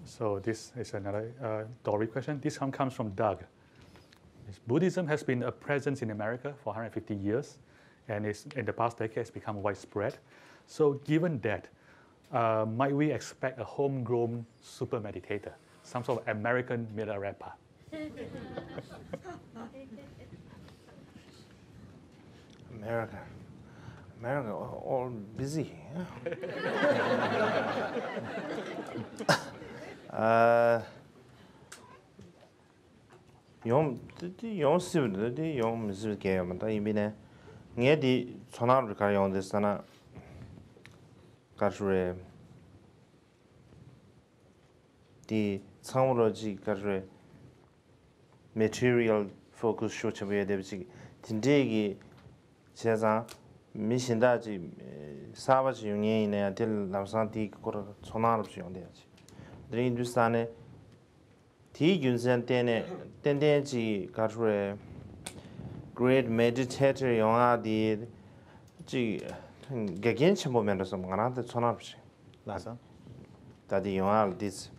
So this is another Dory question. This one comes from Doug. Buddhism has been a presence in America for 150 years, and in the past decades become widespread. So given that, might we expect a homegrown super meditator, some sort of American Milarepa? America, all busy. 용 시브드 용 미스 게임다 이미네 녜디 전화를 가용 됐잖아 가주에 디 상으로지 가주에 material focus 쇼츠에 되지 진짜기 제가 미신다지 사바지 용인에 될 남산디 거를 전화를 주용돼야지 드린두산에 디 균선 때에 텐덴지 가주에 great meditator 영화디 지 개개인치 보면서 뭐가나한테 전화를 Lasso? 다디 영화를 디스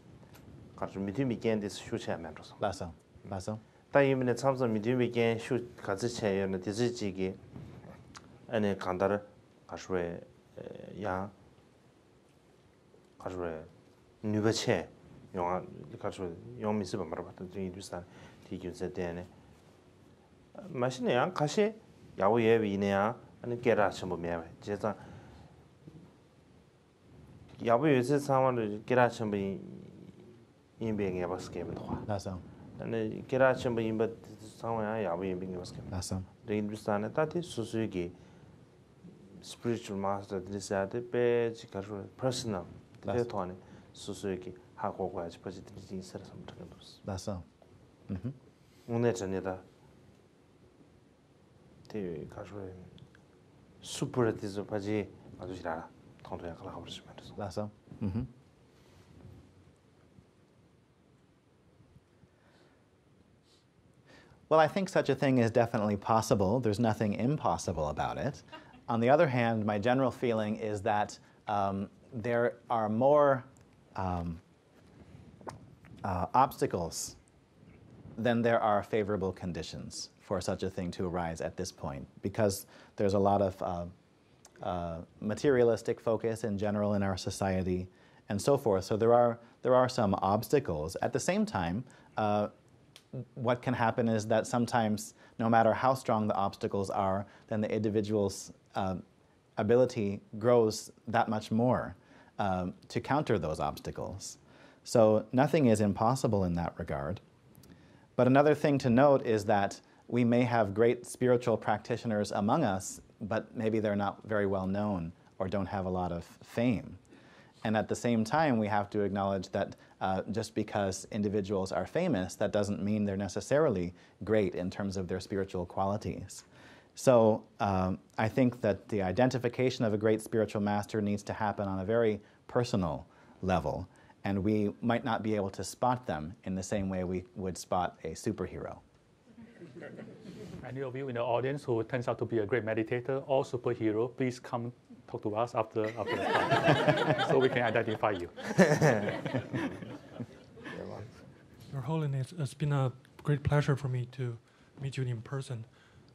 가주 미디미겐 디스 쇼체하면서 Lasso. Lasso? 다이미네 참서 미디미겐 쇼 같이 체여는 디스지기 아니 간다르 가주에 야 가주에 뉴베체 영화 가서 영 미스 말아봤던 이 뉴스한 디균세 때네 마시네야 가시 야우예 위네야 아니 게라 첨부 매매 제가 야부에서 상황을 게라 첨부 인뱅에 봤게면 와 Lasso. 아니 게라 첨부 인바 상황야 야부 인뱅에 봤게 Lasso. 레인두스탄에 따티 수수기 spiritual master 디사데 페지 가서 personal 데이터네 수수기 하고 가지 퍼지든지 인사를 삼는 거스. Lasso. 오늘 전에다 대 가서 슈퍼레티즈 파지 아주 지라 통도야 가라 버리시면 Lasso. Well, I think such a thing is definitely possible. There's nothing impossible about it. On the other hand, my general feeling is that there are more obstacles than there are favorable conditions for such a thing to arise at this point, because there's a lot of materialistic focus in general in our society and so forth. So there are some obstacles. At the same time, what can happen is that sometimes, no matter how strong the obstacles are, then the individual's ability grows that much more to counter those obstacles. So nothing is impossible in that regard. But another thing to note is that we may have great spiritual practitioners among us, but maybe they're not very well known or don't have a lot of fame. And at the same time, we have to acknowledge that just because individuals are famous, that doesn't mean they're necessarily great in terms of their spiritual qualities. So I think that the identification of a great spiritual master needs to happen on a very personal level, and we might not be able to spot them in the same way we would spot a superhero. Any of you in the audience who turns out to be a great meditator or superhero, please come talk to us after the talk so we can identify you. Your Holiness, it's been a great pleasure for me to meet you in person.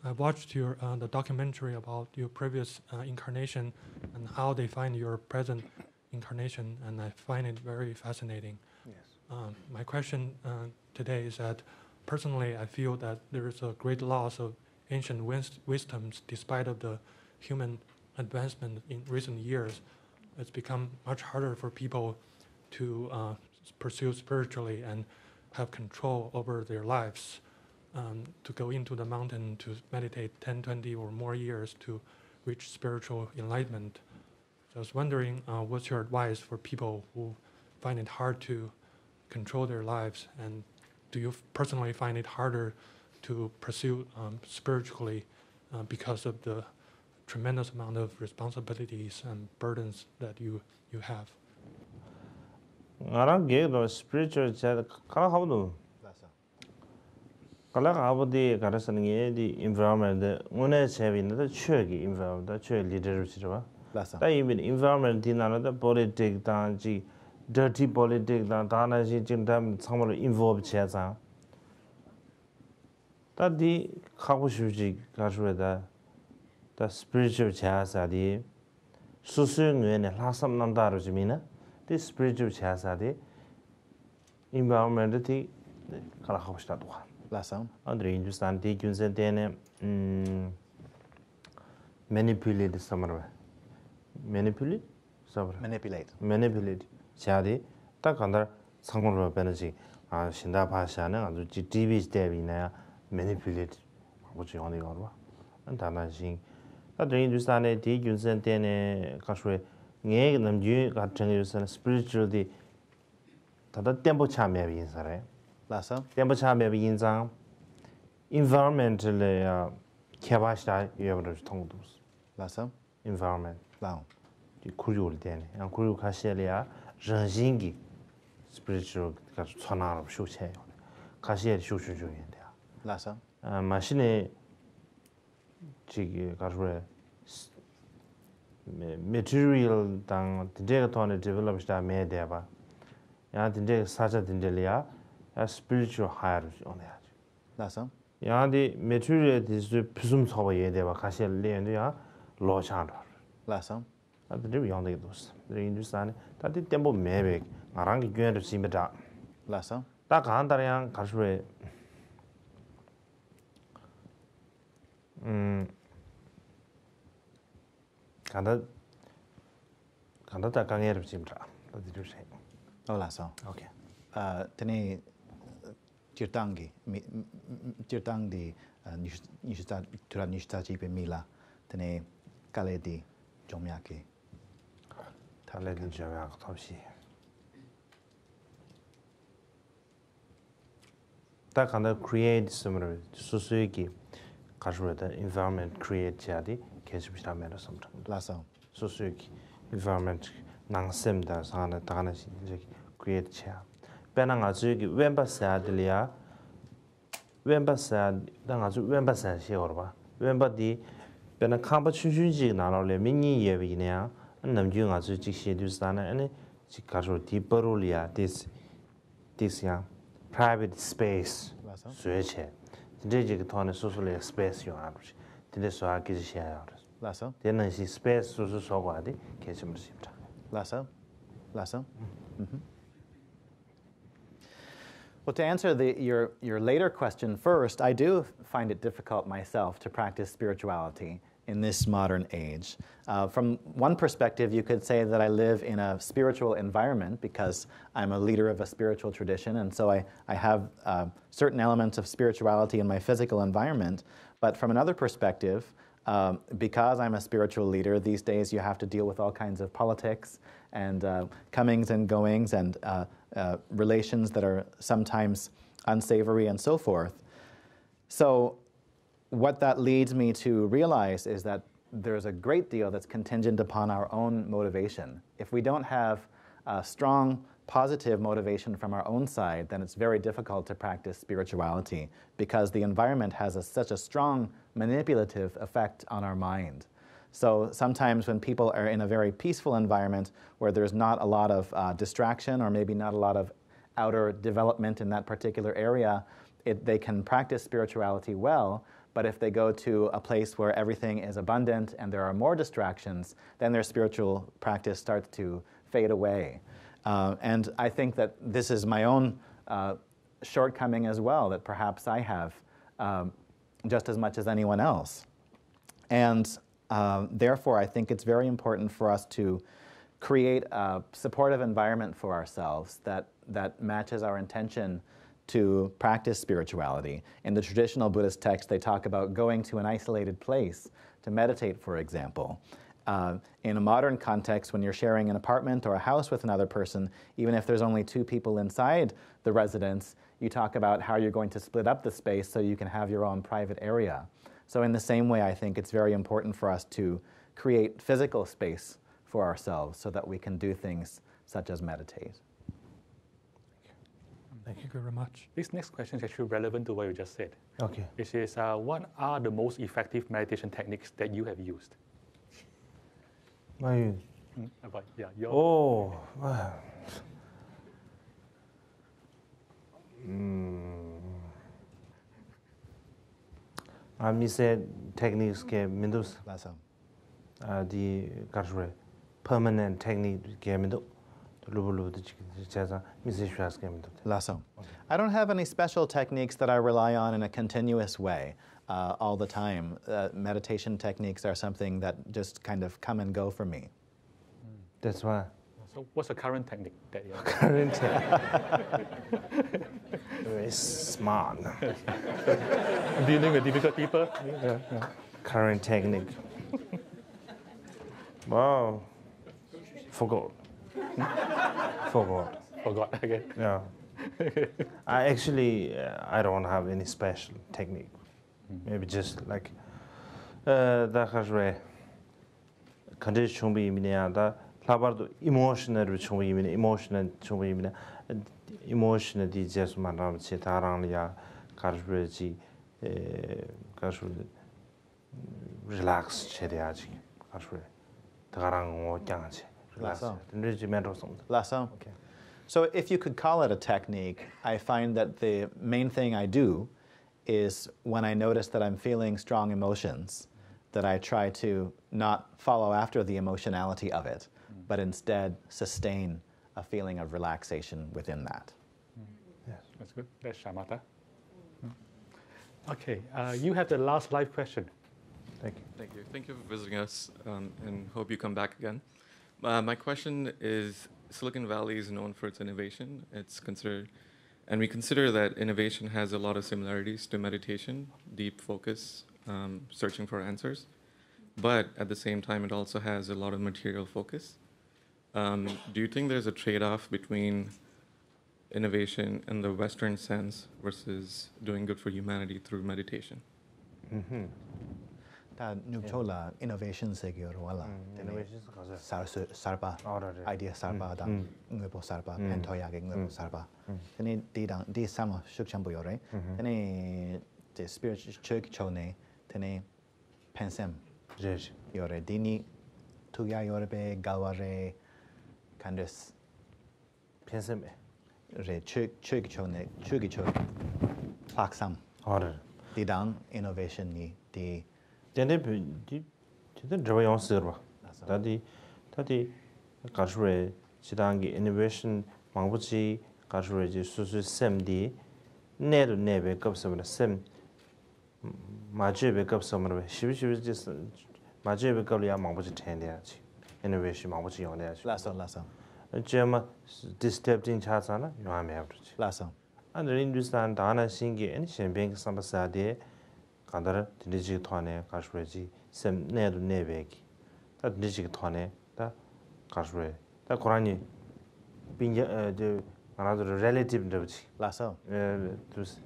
I watched your the documentary about your previous incarnation and how they find your present incarnation, and I find it very fascinating. Yes. My question today is that personally, I feel that there is a great loss of ancient wisdoms despite of the human advancement in recent years. It's become much harder for people to pursue spiritually and have control over their lives, to go into the mountain to meditate 10, 20 or more years to reach spiritual enlightenment. So I was wondering, what's your advice for people who find it hard to control their lives, and do you personally find it harder to pursue spiritually because of the tremendous amount of responsibilities and burdens that you have? Ngarang ge spiritual chat kala habdu. Kala habdi karasan ge di environment de ngone chebi na chue gi environment da chue leadership ba. Da even environment di na da politics da ji dirty politics da na ji jin dam changmo involve che za. Da di khabu shu ji ga shu da spiritual cha sa di su su ngwe ne la sam nam da ro ji mi na. This spiritual chasadi environment ti kala khawsta do kha La sam. andre Hindustan ti kyunsen tene manipulate samar manipulate chadi ta kandar sangor ba benaji a shinda bhasha na aju ji tv stebi na manipulate ko ji oni gorwa anta na jing andre Hindustan ti kyunsen tene kashwe nge namju ka changyu spiritual di tada tempo chame bi sare La sam. tempo chame bi inzang environmental kyabashta yebro tongdus La sam. environment Lao. di kuryu den an kuryu khashelia ranjingi spiritual ka chana shu che khashe shu shu ju yin La sam. machine ji ka material tang de to develop sta me de ba ya de saja de ya spiritual higher on ya La sam. ya de material is pusum so ye de ba ka she le de ya lo cha do La sam. da de yang de dos de Hindustan da de tempo me be ngarang gi gyen de sim da La sam. da kan da yang ka shwe Kanda ta kangere simtra. That did you say? Oh, la sam. Okay. Tene tirtangi di nishta tura nishta jipe mila tene kaledi jomyaki. Tale din jomyak tawshi. Ta kanda create similar society kashwe the environment create jadi kesbishta mera samtra. La sam. Society environment nang sem da sana dana create cha. Benang azu gi wemba sadlia wemba sad dang azu wemba san she orba. Wemba di bena kamba chunji na lo le mingi ye bi ne nam ju azu ji she du sana ane ji karo di parolia this ya private space sue che. Dinde ji thone social space yo aru. Dinde so a gi she ya. La sam. Then she space so go adi kechim simta. La sam. La sam. Well, to answer your later question first, I do find it difficult myself to practice spirituality in this modern age. From one perspective, you could say that I live in a spiritual environment because I'm a leader of a spiritual tradition, and so I have certain elements of spirituality in my physical environment. But from another perspective, because I'm a spiritual leader, these days you have to deal with all kinds of politics and comings and goings and relations that are sometimes unsavory and so forth. So what that leads me to realize is that there's a great deal that's contingent upon our own motivation. If we don't have a strong positive motivation from our own side, then it's very difficult to practice spirituality because the environment has such a strong manipulative effect on our mind. So sometimes when people are in a very peaceful environment where there's not a lot of distraction or maybe not a lot of outer development in that particular area, they can practice spirituality well. But if they go to a place where everything is abundant and there are more distractions, then their spiritual practice starts to fade away. And I think that this is my own shortcoming as well, that perhaps I have just as much as anyone else. And therefore, I think it's very important for us to create a supportive environment for ourselves that matches our intention to practice spirituality. In the traditional Buddhist text, they talk about going to an isolated place to meditate, for example. In a modern context, when you're sharing an apartment or a house with another person, even if there's only 2 people inside the residence, you talk about how you're going to split up the space so you can have your own private area. So in the same way, I think it's very important for us to create physical space for ourselves so that we can do things such as meditate. Thank you very much. This next question is actually relevant to what you just said. Okay. Which is, what are the most effective meditation techniques that you have used? Oh, wow. I said techniques ke mindus. The permanent technique ke mindu. I don't have any special techniques that I rely on in a continuous way all the time. Meditation techniques are something that just kind of come and go for me. That's why. So what's the current technique that you have? Current technique. Very smart. Dealing with difficult people? Current technique. Wow. Forgot again. Yeah. I don't have any special technique. Maybe just like that has way condition be the emotional emotional just manam chetarang ya karji relax chediaji karji tarang o jangji. Okay. So if you could call it a technique, I find that the main thing I do is when I notice that I'm feeling strong emotions, that I try to not follow after the emotionality of it, but instead sustain a feeling of relaxation within that. Yes, that's good. That's shamatha. Okay, you have the last live question. Thank you. Thank you. Thank you for visiting us, and hope you come back again. My question is, Silicon Valley is known for its innovation. We consider that innovation has a lot of similarities to meditation, deep focus, searching for answers. But at the same time, it also has a lot of material focus. Do you think there's a trade-off between innovation in the Western sense versus doing good for humanity through meditation? Mm-hmm. Innovation sarpa idea sarpa da ngebo sarpa pentoya ge ngebo sarpa tene di sama shukchambu yore tene the spiritual church chone tene pensem yore dini tuya yore be galware kandes pensem re church chone plaksam di dang innovation ni di innovation mangbuchi karshure susu semdi nedu nebe kapsamra sem majebe kapsamra shibi just majebe kapya mangbuchi tendia innovation mangbuchi yondia lasa jema disturbing chasana you am have to lasa and Hindustan dana singi and shenbeng sambasade 간다라 디지 토네 가슈레지 셈 네도 네베기 다 디지 토네 다 가슈레 다 고라니 빈제 데 another relative ndabchi Lasso. dus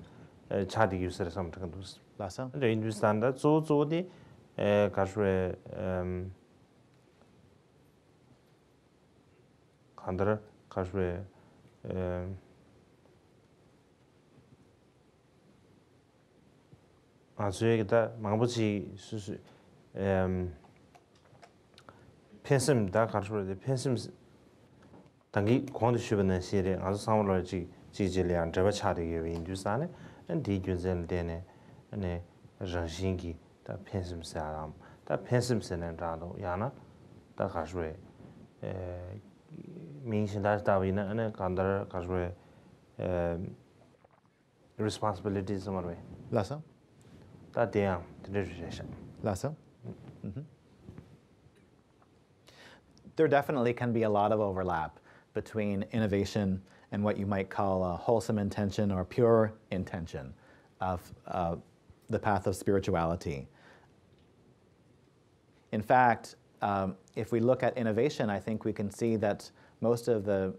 chadi user something dus Lasso. the Hindustan da zo di kashwe khandara kashwe 아주에다 망부지 수수 펜심 다 가르쳐데 펜심 당기 공도 쉬는 시에 아주 상월지 지질량 저바 차리게 인두산에 디균전 되네 네 정신기 다 펜심 사람 다 펜심 쓰는 자도 야나 다 가르쳐 민신다 다위나 네 간다 가르쳐 responsibilities somewhere Lasso. that damn the Lasso. There definitely can be a lot of overlap between innovation and what you might call a wholesome intention or pure intention of the path of spirituality. In fact, if we look at innovation, I think we can see that most of the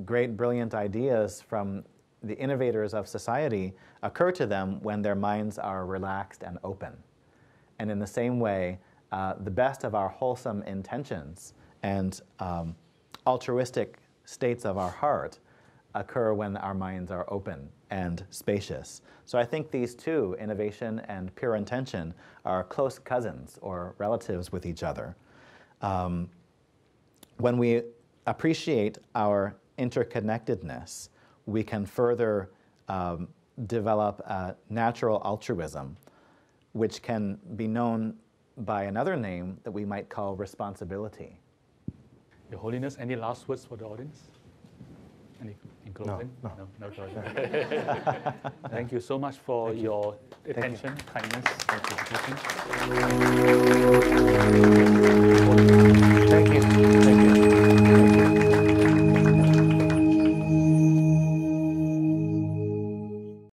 great, brilliant ideas from the innovators of society occur to them when their minds are relaxed and open. And in the same way, the best of our wholesome intentions and altruistic states of our heart occur when our minds are open and spacious. So I think these two, innovation and pure intention, are close cousins or relatives with each other. When we appreciate our interconnectedness, we can further develop a natural altruism, which can be known by another name that we might call responsibility. Your Holiness, any last words for the audience? Any in closing? No closing. Thank you so much for your attention, kindness, and participation.